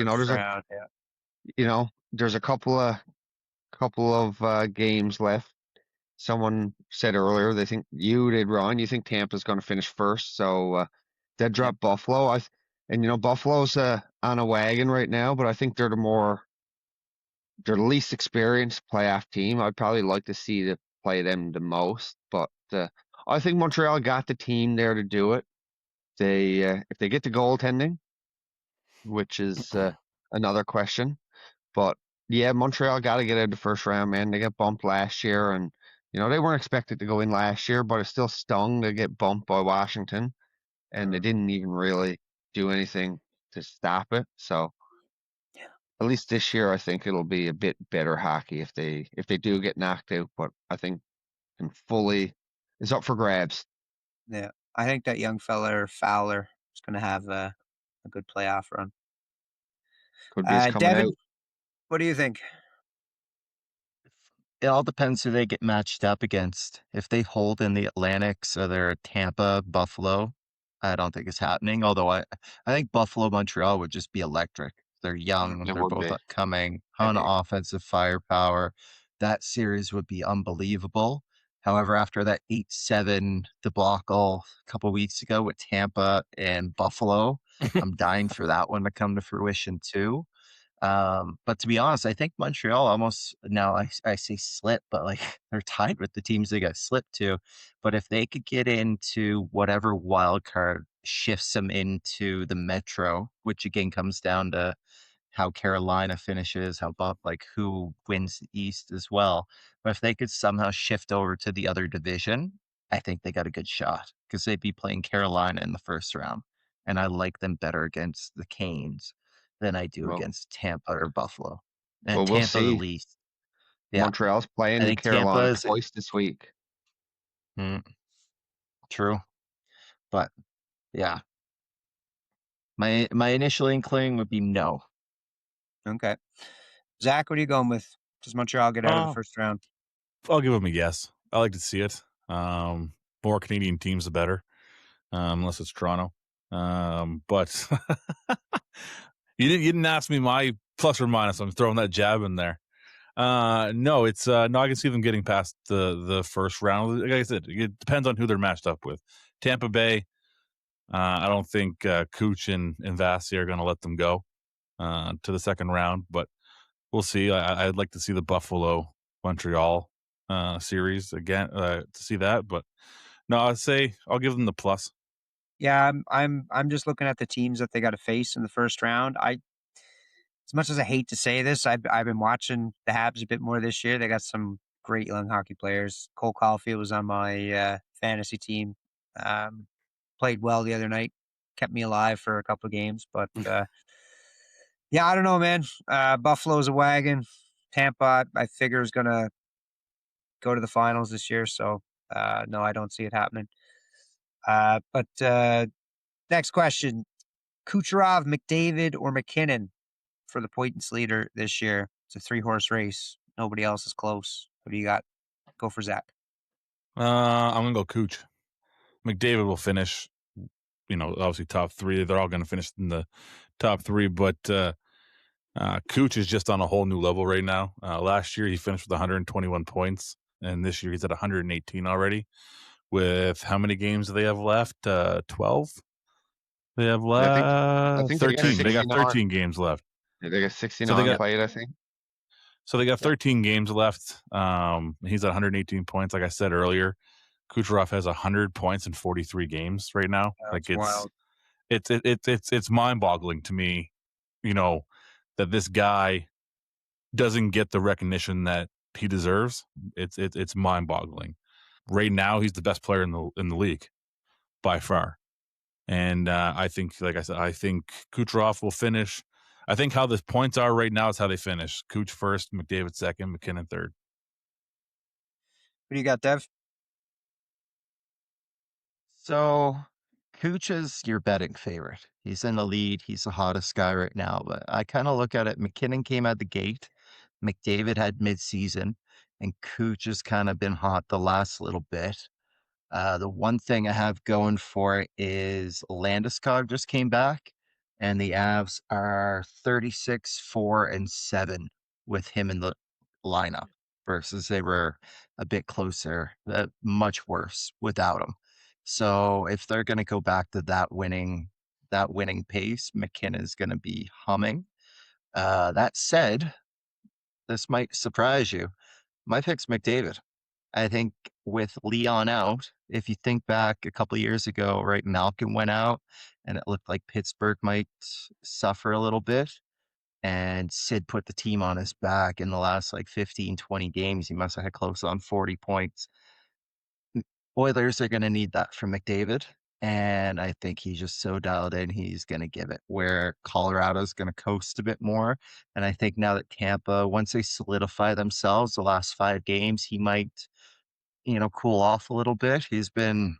D: there's a couple of games left. Someone said earlier they think you think Tampa's going to finish first, so they'd drop Buffalo. Buffalo's on a wagon right now, but I think they're the least experienced playoff team. I'd probably like to see to play them the most, but I think Montreal got the team there to do it. If they get the goaltending, which is another question, but yeah, Montreal got to get out of the first round, man. They got bumped last year, and they weren't expected to go in last year, but it still stung to get bumped by Washington, and they didn't even really do anything to stop it. So at least this year, I think it'll be a bit better hockey if they do get knocked out. But I think it's up for grabs.
C: Yeah, I think that young fella Fowler is going to have a good playoff run.
D: Could be coming
C: Devin,
D: out.
C: what do you think?
F: It all depends who they get matched up against. If they hold in the Atlantics or they're Tampa, Buffalo, I don't think it's happening. Although I think Buffalo, Montreal would just be electric. They're young,
D: It
F: they're
D: would
F: both
D: be.
F: upcoming, ton of offensive firepower. That series would be unbelievable. However, after that 8-7 debacle a couple weeks ago with Tampa and Buffalo, I'm dying for that one to come to fruition too. But to be honest, I think Montreal almost now I say slip, but like they're tied with the teams they got slipped to. But if they could get into whatever wild card shifts them into the Metro, which again comes down to how Carolina finishes, like who wins the East as well. But if they could somehow shift over to the other division, I think they got a good shot because they'd be playing Carolina in the first round, and I like them better against the Canes than I do
D: Well,
F: against Tampa or Buffalo. And
D: well, we'll
F: Tampa the
D: see.
F: least. Yeah,
D: Montreal's
F: I
D: playing
F: think Tampa
D: Carolina
F: is
D: twice this week.
F: true, but yeah, my initial inkling would be no.
C: Okay. Zach, what are you going with? Does Montreal get out of the first round?
E: I'll give him a yes. I like to see it. More Canadian teams, the better, unless it's Toronto. But you didn't ask me my plus or minus. I'm throwing that jab in there. No, it's no. I can see them getting past the first round. Like I said, it depends on who they're matched up with. Tampa Bay. I don't think Cooch and Vasi are going to let them go to the second round, but we'll see. I'd like to see the Buffalo Montreal series again to see that, but no, I'd say I'll give them the plus.
C: Yeah, I'm just looking at the teams that they got to face in the first round. As much as I hate to say this, I've been watching the Habs a bit more this year. They got some great young hockey players. Cole Caulfield was on my fantasy team. Played well the other night, kept me alive for a couple of games. But yeah, I don't know, man. Buffalo's a wagon. Tampa, I figure, is gonna go to the finals this year. So no, I don't see it happening. But next question: Kucherov, McDavid, or McKinnon for the points leader this year? It's a 3-horse race. Nobody else is close. What do you got? Go for Zach.
E: I'm gonna go Cooch. McDavid will finish. Obviously top three. They're all going to finish in the top three, but Cooch is just on a whole new level right now. Last year he finished with 121 points, and this year he's at 118 already. With how many games do they have left? 12. They have
D: I think they got
E: 13. They got
D: 69.
E: 13 games left.
D: They got 69 played, I think.
E: So they got 13 games left. He's at 118 points. Like I said earlier, Kucherov has 100 points in 43 games right now.
C: That's
E: Like
C: wild.
E: it's mind-boggling to me, that this guy doesn't get the recognition that he deserves. It's mind-boggling. Right now, he's the best player in the league by far. And I think, like I said, I think Kucherov will finish. I think how the points are right now is how they finish. Kuch first, McDavid second, McKinnon third.
C: What do you got, Dev?
F: So Cooch is your betting favorite. He's in the lead. He's the hottest guy right now. But I kind of look at it. McKinnon came out the gate. McDavid had midseason, and Cooch has kind of been hot the last little bit. The one thing I have going for it is Landeskog just came back, and the Avs are 36-4-7 with him in the lineup versus they were a bit closer, much worse without him. So if they're going to go back to that winning pace, McKinnon's going to be humming. That said, this might surprise you. My pick's McDavid. I think with Leon out, if you think back a couple of years ago, right, Malkin went out and it looked like Pittsburgh might suffer a little bit. And Sid put the team on his back in the last like 15, 20 games. He must have had close on 40 points. Oilers are going to need that from McDavid. And I think he's just so dialed in, he's going to give it, where Colorado's going to coast a bit more. And I think now that Tampa, once they solidify themselves the last 5 games, he might, cool off a little bit. He's been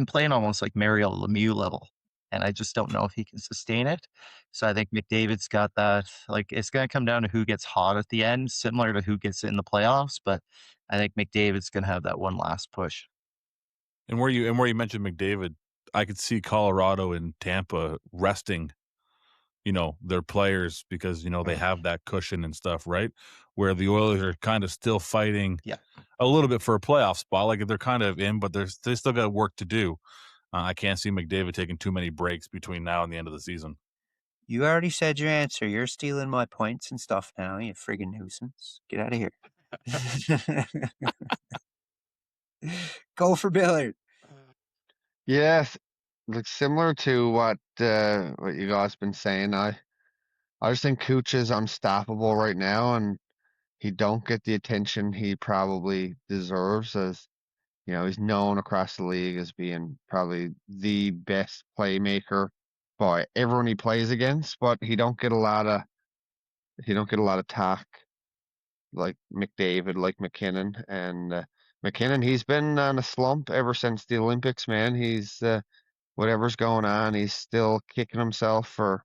F: playing almost like Mario Lemieux level. and I just don't know if he can sustain it. So I think McDavid's got that. Like, it's going to come down to who gets hot at the end, similar to who gets in the playoffs. But I think McDavid's going to have that one last push.
E: And where you mentioned McDavid, I could see Colorado and Tampa resting, their players because they have that cushion and stuff, right? Where the Oilers are kind of still fighting
F: Yeah.
E: a little bit for a playoff spot. Like they're kind of in, but they still got work to do. I can't see McDavid taking too many breaks between now and the end of the season.
C: You already said your answer. You're stealing my points and stuff now, you friggin' nuisance. Get out of here. Go for Billard.
D: Yes, like similar to what you guys been saying. I just think Cooch is unstoppable right now, and he don't get the attention he probably deserves. As he's known across the league as being probably the best playmaker by everyone he plays against, but he don't get a lot of talk like McDavid, like McKinnon, and McKinnon. He's been on a slump ever since the Olympics. Man, he's whatever's going on, he's still kicking himself for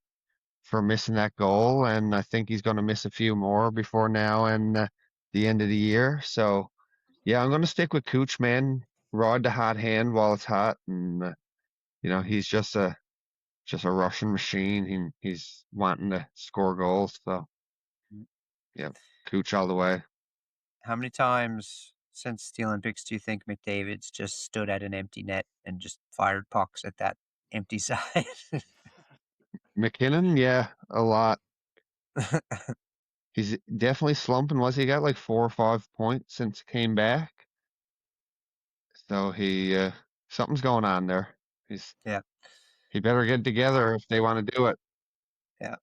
D: missing that goal, and I think he's going to miss a few more before now and the end of the year. So yeah, I'm going to stick with Cooch, man. Ride the hot hand while it's hot, and he's just a Russian machine. He's wanting to score goals. So yeah, Cooch all the way.
C: How many times since the Olympics do you think McDavid's just stood at an empty net and just fired pucks at that empty side?
D: McKinnon, yeah, a lot. He's definitely slumping. Was he got like 4 or 5 points since he came back? So he something's going on there.
C: Yeah.
D: He better get it together if they want to do it.
C: Yeah.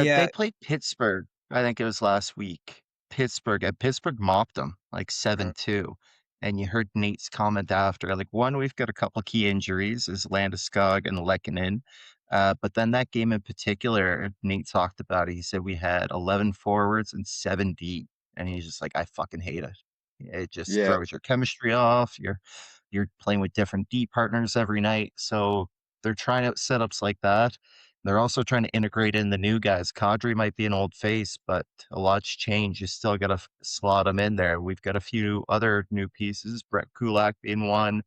F: They played Pittsburgh. I think it was last week. Pittsburgh, and Pittsburgh mopped them like 7-2. And you heard Nate's comment after, like, one, we've got a couple key injuries, is Landeskog and Lehkonen. But then that game in particular, Nate talked about it. He said we had 11 forwards and 7 deep, and he's just like, I fucking hate it. It just
D: Yeah.
F: throws your chemistry off. You're playing with different D partners every night, so they're trying out setups like that. They're also trying to integrate in the new guys. Kadri might be an old face, but a lot's changed. You still got to slot them in there. We've got a few other new pieces, Brett Kulak being one,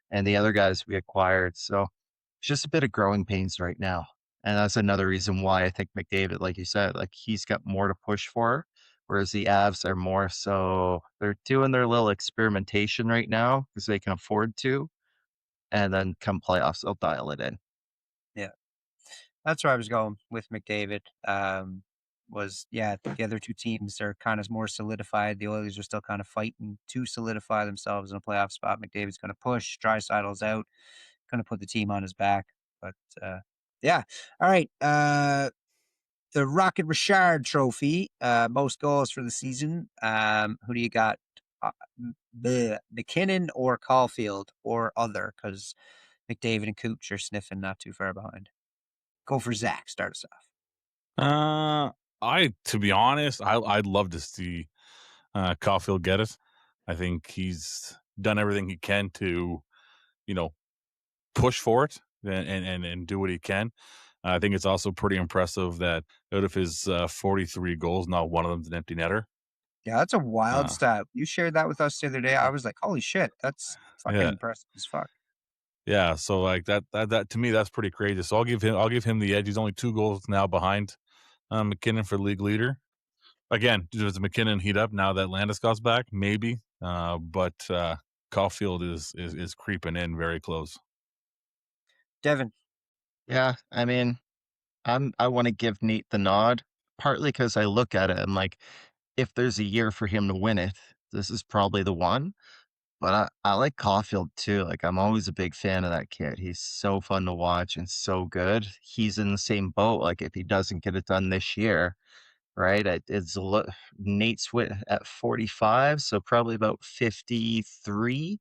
F: and the other guys we acquired. So it's just a bit of growing pains right now. And that's another reason why I think McDavid, like you said, like he's got more to push for, whereas the Avs are more so they're doing their little experimentation right now because they can afford to. And then come playoffs, they'll dial it in.
C: That's where I was going with McDavid. The other two teams are kind of more solidified. The Oilers are still kind of fighting to solidify themselves in a playoff spot. McDavid's going to push. Draisaitl's out, going to put the team on his back. But yeah, all right. The Rocket Richard Trophy, most goals for the season. Who do you got? McKinnon or Caulfield or other? Because McDavid and Cooch are sniffing not too far behind. Go for Zach. Start us off.
E: To be honest, I'd love to see Caulfield get it. I think he's done everything he can to, push for it and do what he can. I think it's also pretty impressive that out of his 43 goals, not one of them's an empty netter.
C: Yeah, that's a wild stat. You shared that with us the other day. I was like, holy shit, that's fucking impressive as fuck.
E: Yeah, so like that to me, that's pretty crazy. So I'll give him the edge. He's only 2 goals now behind McKinnon for league leader. Again, does McKinnon heat up now that Landeskog's back? Maybe, but Caulfield is creeping in very close.
C: Devin.
F: Yeah, I mean, I want to give Nate the nod, partly because I look at it and like, if there's a year for him to win it, this is probably the one. But I like Caulfield too. Like, I'm always a big fan of that kid. He's so fun to watch and so good. He's in the same boat. Like, if he doesn't get it done this year, right? Nate's at 45, so probably about 53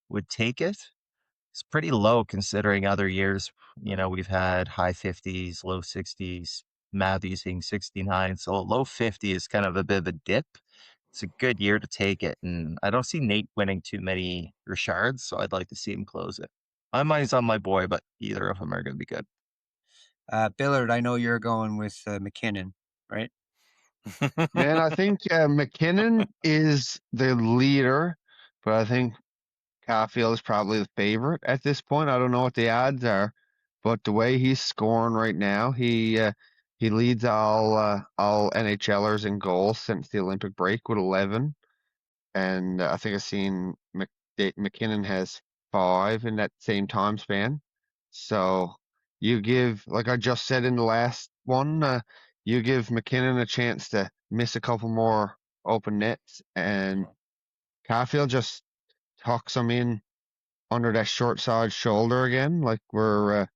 F: would take it. It's pretty low considering other years. We've had high 50s, low 60s, Matthews being 69. So a low 50 is kind of a bit of a dip. It's a good year to take it. And I don't see Nate winning too many Richards, so I'd like to see him close it. My money's on my boy, but either of them are going to be good.
C: Billard, I know you're going with McKinnon, right?
D: Man, I think McKinnon is the leader, but I think Caulfield is probably the favorite at this point. I don't know what the odds are, but the way he's scoring right now, he leads all NHLers in goals since the Olympic break with 11, and I think I've seen McKinnon has 5 in that same time span. So you give, like I just said in the last one, you give McKinnon a chance to miss a couple more open nets, and Caulfield just tucks him in under that short side shoulder again. Like what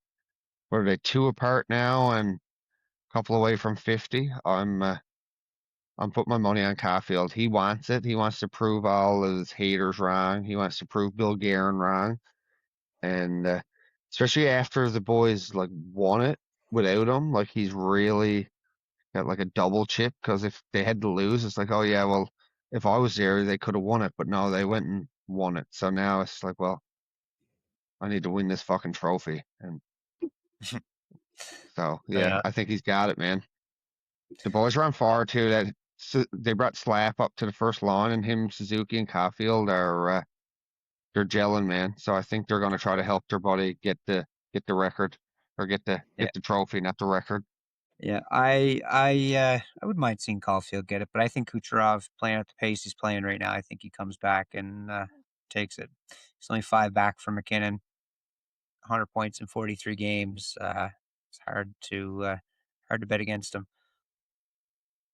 D: are they, 2 apart now and a couple away from 50. I'm putting my money on Caulfield. He wants it. He wants to prove all of his haters wrong. He wants to prove Bill Guerin wrong. And especially after the boys like won it without him, like he's really got like a double chip, because if they had to lose, it's like, oh yeah, well, if I was there, they could have won it, but no, they went and won it. So now it's like, well, I need to win this fucking trophy. And so yeah, I think he's got it, man. The boys are on fire too. They brought Slap up to the first line, and him, Suzuki, and Caulfield are they're gelling, man. So I think they're going to try to help their buddy get the record, or get the trophy, not the record.
C: Yeah, I wouldn't mind seeing Caulfield get it, but I think Kucherov, playing at the pace he's playing right now, I think he comes back and takes it. He's only 5 back from McKinnon, 100 points in 43 games. It's hard to bet against him.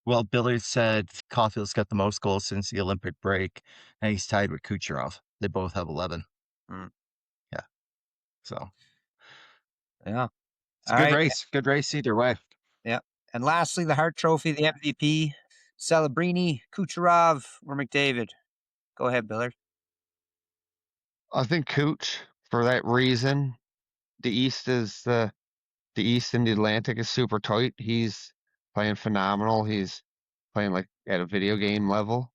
F: Well, Billard said Caulfield's got the most goals since the Olympic break, and he's tied with Kucherov. They both have 11.
C: Mm.
F: Yeah. So
C: Yeah.
F: it's a good race. Good race either way.
C: Yeah. And lastly, the Hart Trophy, the MVP, Celebrini, Kucherov, or McDavid. Go ahead, Billard.
D: I think Cooch, for that reason. The East and the Atlantic is super tight. He's playing phenomenal. He's playing like at a video game level.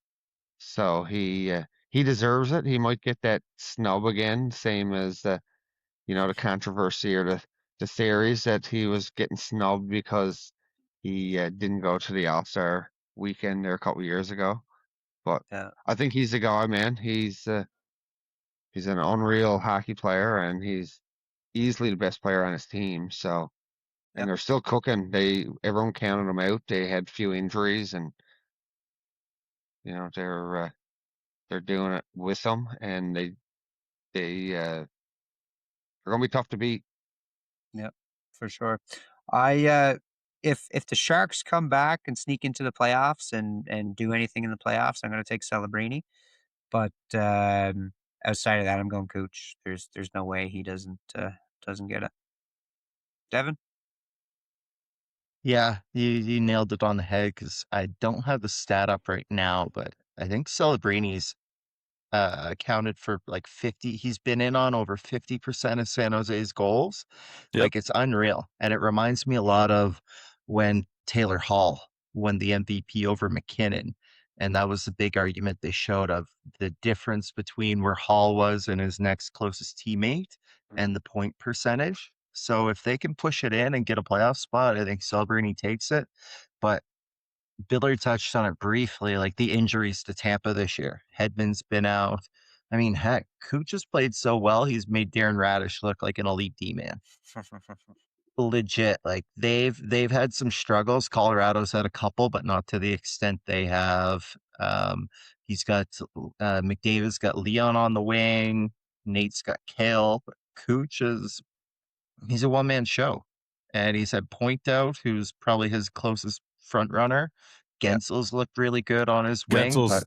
D: So he deserves it. He might get that snub again, same as the controversy, or the theories that he was getting snubbed because he didn't go to the All-Star weekend there a couple years ago. But
C: Yeah.
D: I think he's the guy, man. He's an unreal hockey player, and he's easily the best player on his team. So, and
C: Yep.
D: they're still cooking. Everyone counted them out. They had few injuries, and they're doing it with them, and they're gonna be tough to beat.
C: Yep, for sure. If the Sharks come back and sneak into the playoffs and do anything in the playoffs, I'm going to take Celebrini. But outside of that, I'm going Cooch. There's no way he doesn't get it. Devin?
F: Yeah, you nailed it on the head, because I don't have the stat up right now, but I think Celebrini's accounted for like 50. He's been in on over 50% of San Jose's goals.
E: Yep.
F: Like, it's unreal. And it reminds me a lot of when Taylor Hall won the MVP over McKinnon. And that was the big argument they showed of the difference between where Hall was and his next closest teammate and the point percentage. So if they can push it in and get a playoff spot, I think Celebrini takes it. But Billard touched on it briefly, like the injuries to Tampa this year. Hedman's been out. I mean, heck, Cooch has played so well, he's made Darren Radish look like an elite D-man. Legit, like they've had some struggles. Colorado's had a couple, but not to the extent they have. He's got McDavid's got Leon on the wing. Nate's got Kale. But Cooch he's a one-man show. And he's had Point Out, who's probably his closest front runner. Gensel's looked really good on his wing, but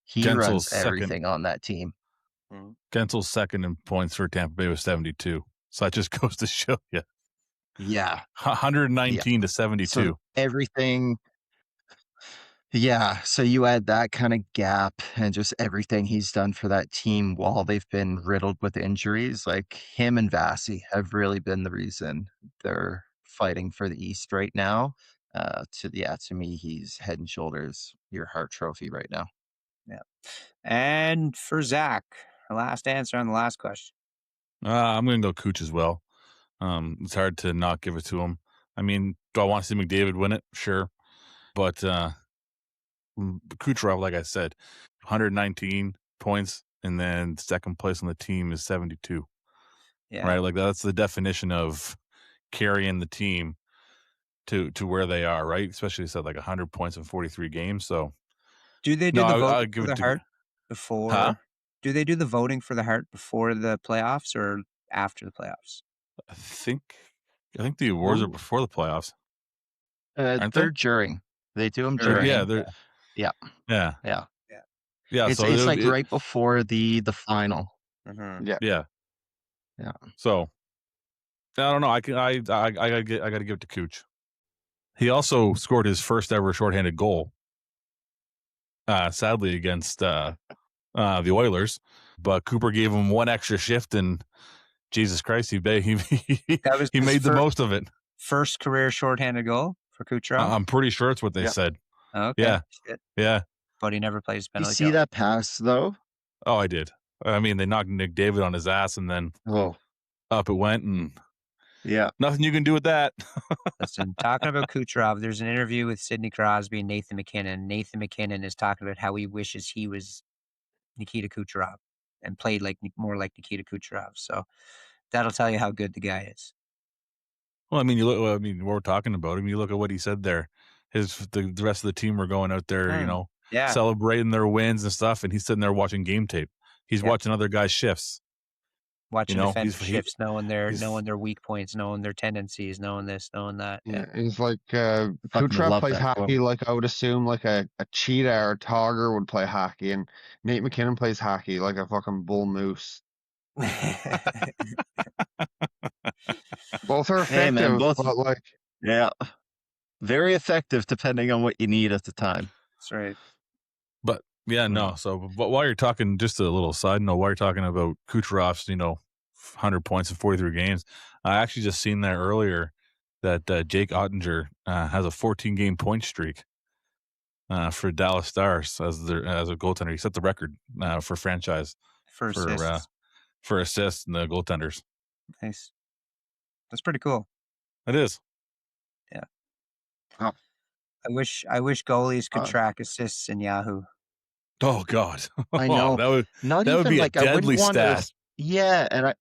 F: he runs everything on that team.
E: Gensel's second in points for Tampa Bay with 72. So that just goes to show you.
F: Yeah.
E: 119 to 72.
F: So everything. Yeah. So you add that kind of gap and just everything he's done for that team while they've been riddled with injuries. Like, him and Vasi have really been the reason they're fighting for the East right now. To me, he's head and shoulders your Hart Trophy right now.
C: Yeah. And for Zach, our last answer on the last question.
E: I'm going to go Cooch as well. It's hard to not give it to him. I mean, do I want to see McDavid win it? Sure. But Kucherov, like I said, 119 points, and then second place on the team is 72.
C: Yeah.
E: Right? Like that's the definition of carrying the team to where they are, right? Especially said like 100 points in 43 games. So
C: Do they do
E: no,
C: the
E: I'll
C: voting
E: give
C: for
E: it
C: the
E: to
C: Hart before?
E: Huh?
C: Do they do the voting for the Hart before the playoffs or after the playoffs?
E: I think the awards are before the playoffs. Aren't
F: They're
E: they?
F: during. They do them
C: During.
F: during.
E: Yeah, they're
F: Yeah.
E: yeah.
F: Yeah.
E: Yeah,
F: It's
E: so
F: it's like right before the final.
C: Mhm.
D: Yeah.
E: Yeah.
F: Yeah.
E: So I don't know. I gotta give it to Cooch. He also scored his first ever shorthanded goal. Sadly against the Oilers, but Cooper gave him one extra shift, and Jesus Christ, he
C: That was
E: he
C: his
E: made the most of it.
C: first career shorthanded goal for Kucherov.
E: I'm pretty sure it's what they said.
C: Okay.
E: Yeah.
C: Shit.
E: Yeah.
C: But he never plays
F: You
C: penalty
F: see
C: kill.
F: that pass though?
E: Oh, I did. I mean, they knocked Nick David on his ass, and then
F: Oh,
E: up it went, and
F: yeah.
E: nothing you can do with that.
C: Listen, talking about Kucherov, there's an interview with Sidney Crosby and Nathan McKinnon. Nathan McKinnon is talking about how he wishes he was Nikita Kucherov and played more like Nikita Kucherov. So that'll tell you how good the guy is.
E: Well, I mean, you look. Well, I mean, we're talking about him. You look at what he said there. The rest of the team were going out there,
C: Yeah.
E: celebrating their wins and stuff, and he's sitting there watching game tape. He's watching other guys' shifts.
C: Watching defensive
E: he-
C: shifts, knowing their weak points, knowing their tendencies, knowing this, knowing that.
D: Yeah, he's like
F: Fucking
D: Kucherov
F: love
D: plays
F: that
D: hockey
F: quote.
D: like I would assume like a cheetah or Togger would play hockey, and Nate McKinnon plays hockey like a fucking bull moose. Both are
F: Hey,
D: effective,
F: man, both-
D: but like
F: Yeah. Very effective depending on what you need at the time.
C: That's right.
E: But yeah, no. So, but while you're talking, just a little side note, while you're talking about Kucherov's, 100 points in 43 games, I actually just seen there earlier that Jake Ottinger has a 14 game point streak for Dallas Stars as a goaltender. He set the record for franchise
C: For assists.
E: for assists in the goaltenders.
C: Nice. That's pretty cool.
E: It is.
C: Yeah.
F: Oh.
C: I wish goalies could
F: Oh.
C: track assists in Yahoo.
E: Oh God,
F: I know.
E: that would
F: Not
E: that
F: even
E: would be
F: like
E: a
F: I
E: deadly
F: wouldn't want
E: stat.
F: it. Yeah, and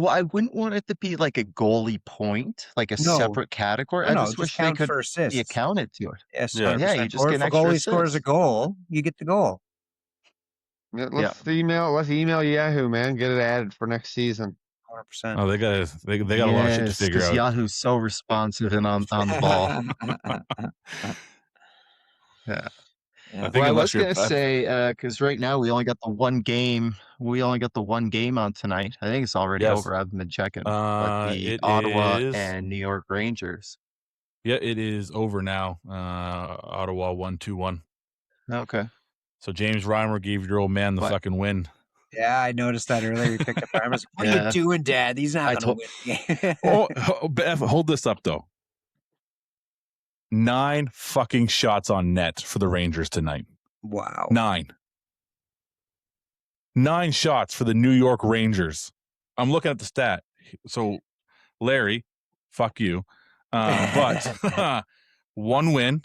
F: I wouldn't want it to be like a goalie point, like a
C: No.
F: separate category.
C: No,
F: I just wish they
C: count
F: could
C: for
F: be
C: assists.
F: accounted to it.
C: Yes,
E: Yeah.
C: 100%.
F: Yeah, you just
C: or
F: get
C: if
F: an
C: a
F: extra
C: goalie scores a
F: assist.
C: goal, you get the goal.
D: let's email Yahoo, man. Get it added for next season.
C: 100%.
E: Oh, they got a lot of shit to figure out.
F: Yahoo's so responsive and on the ball. Yeah.
E: I think
F: Well, I
E: unless
F: was
E: you're
F: gonna say because right now we only got the one game. We only got the one game on tonight. I think it's already
E: Yes.
F: over. I haven't been checking. But the
E: it
F: Ottawa
E: is-
F: and New York Rangers.
E: Yeah, it is over now. Ottawa 1-2-1.
F: Okay.
E: So James Reimer gave your old man the
F: What?
E: fucking win.
C: Yeah, I noticed that earlier. He picked up our arm. I was like, what are
F: Yeah.
C: you doing, Dad? He's not
F: I
C: going to win the game.
E: Oh, Bev, hold this up though. 9 fucking shots on net for the Rangers tonight.
C: Wow.
E: 9 shots for the New York Rangers. I'm looking at the stat. So, Larry, fuck you. But 1 win,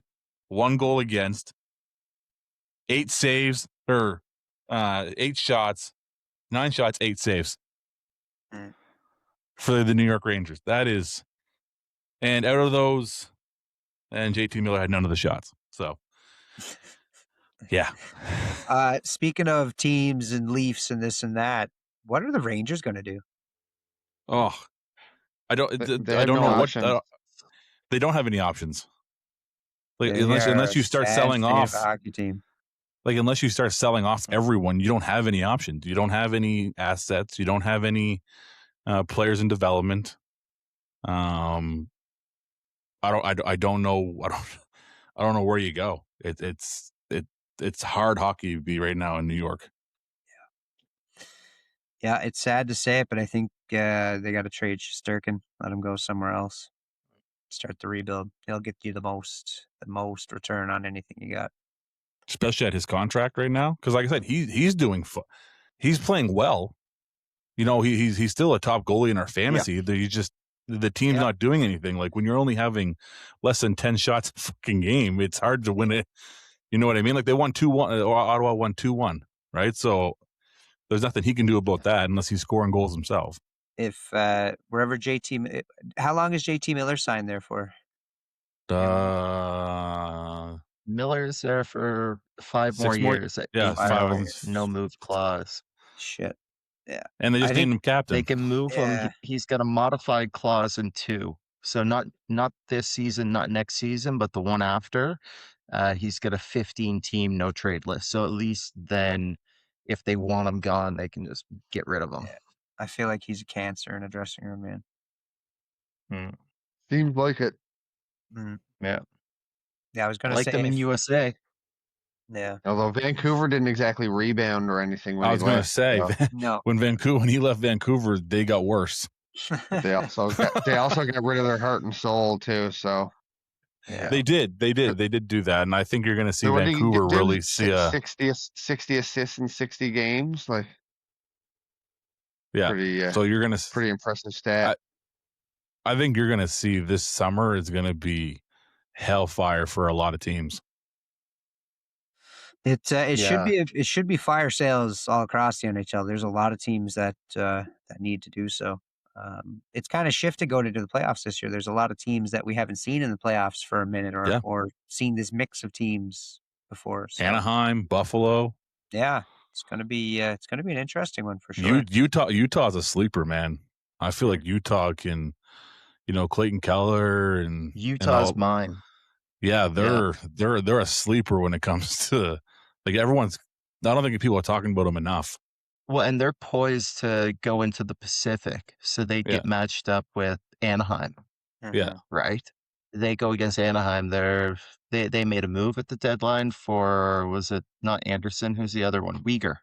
E: 1 goal against, 8 saves, or 8 shots, 9 shots, 8 saves
C: Mm.
E: for the New York Rangers. That is, and out of those, and JT Miller had none of the shots. So, yeah.
C: Speaking of teams and Leafs and this and that, what are the Rangers going to do?
E: Oh, I don't.
D: They
E: I
D: have
E: don't
D: no
E: know
D: options.
E: what. They don't have any options. Like
C: They
E: unless
C: are
E: you start
C: a
E: selling
C: sad state
E: off,
C: of a hockey team.
E: like unless you start selling off everyone, you don't have any options. You don't have any assets. You don't have any players in development. I don't know. I don't know where you go. It's hard hockey to be right now in New York.
C: Yeah, it's sad to say it, but I think they got to trade Shesterkin, let him go somewhere else, start the rebuild. He'll get you the most return on anything you got.
E: Especially at his contract right now, because like I said, he's doing he's playing well. You know, he's still a top goalie in our fantasy. He just the team's not doing anything. Like when you're only having less than 10 shots a fucking game, it's hard to win it. You know what I mean? Like they won 2-1, or Ottawa won 2-1, right? So there's nothing he can do about that unless he's scoring goals himself.
C: If wherever JT, how long is JT Miller signed there for?
F: Miller's there for 5 more years.
E: Yeah, 5
F: no move clause.
C: Shit. Yeah.
E: And they just named him captain.
F: They can move him. He's got a modified clause in 2. So not this season, not next season, but the one after. He's got a 15-team no trade list. So at least then, if they want him gone, they can just get rid of him.
C: Yeah. I feel like he's a cancer in a dressing room, man.
D: Seems like it.
F: Yeah.
C: Yeah, I was going to say.
F: Like them in USA.
C: Yeah.
D: Although Vancouver didn't exactly rebound or anything. When
E: I was going to say,
C: no.
E: when he left Vancouver, they got worse.
D: They also got rid of their heart and soul too. So
C: yeah.
E: They did do that, and I think you're going to see Vancouver really see
D: 60 assists in 60 games. Like,
E: yeah. So you're going to
D: pretty impressive stat.
E: I think you're going to see this summer is going to be hellfire for a lot of teams.
C: It should be fire sales all across the NHL. There's a lot of teams that need to do so. It's kind of shifted going into the playoffs this year. There's a lot of teams that we haven't seen in the playoffs for a minute or seen this mix of teams before. So.
E: Anaheim, Buffalo.
C: Yeah, it's gonna be an interesting one for sure.
E: Utah's a sleeper, man. I feel like Utah can, Clayton Keller and
F: Utah's mine.
E: Yeah, they're a sleeper when it comes to like everyone's. I don't think people are talking about them enough.
F: Well, and they're poised to go into the Pacific, so they get matched up with Anaheim.
E: Yeah,
F: right. They go against Anaheim. They made a move at the deadline for, was it not Anderson? Who's the other one? Uyghur.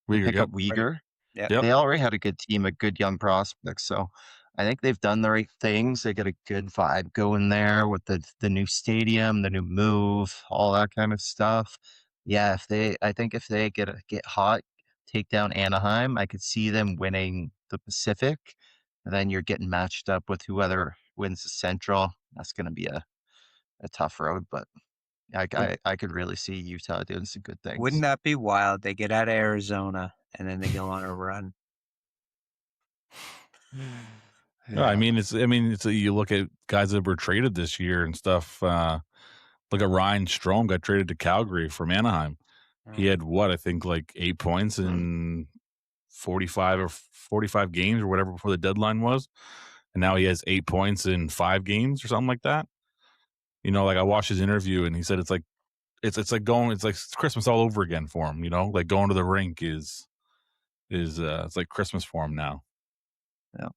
F: Pick up Uyghur.
C: Yep.
F: They already had a good team, a good young prospect. So I think they've done the right things. They got a good vibe going there with the new stadium, the new move, all that kind of stuff. Yeah, I think if they get hot, take down Anaheim, I could see them winning the Pacific. And then you're getting matched up with whoever wins the Central. That's going to be a tough road, but I could really see Utah doing some good things.
C: Wouldn't that be wild? They get out of Arizona and then they go on a run.
E: Yeah. I mean, it's you look at guys that were traded this year and stuff. Look at Ryan Strome got traded to Calgary from Anaheim. He had I think like 8 points in 45 games or whatever before the deadline was, and now he has 8 points in 5 games or something like that. Like I watched his interview and he said it's like Christmas all over again for him. Like going to the rink is it's like Christmas for him now.
C: Yeah.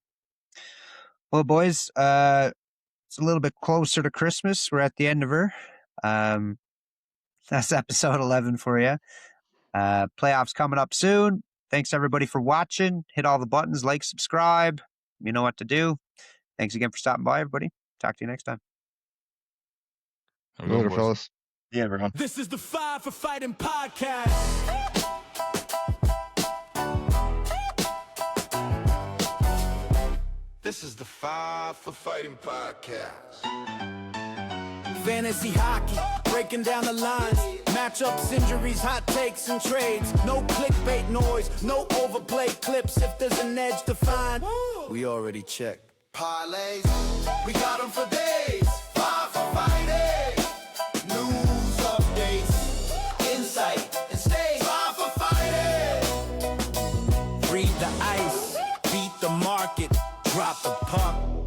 C: Well, boys, it's a little bit closer to Christmas. We're at the end of her. That's episode 11 for you. Playoffs coming up soon. Thanks everybody for watching. Hit all the buttons, like, subscribe. You know what to do. Thanks again for stopping by, everybody. Talk to you next time.
D: Later, fellas.
F: Yeah, everyone.
A: This is the 5 for Fighting podcast.
B: This is the 5 for Fighting podcast.
A: Fantasy hockey, breaking down the lines. Matchups, injuries, hot takes, and trades. No clickbait noise, no overplay clips. If there's an edge to find, we already checked.
B: Parlays, we got them for days. 5 for Fighting. News updates, insight, and stays. 5 for Fighting.
A: Read the ice, beat the market, drop the puck.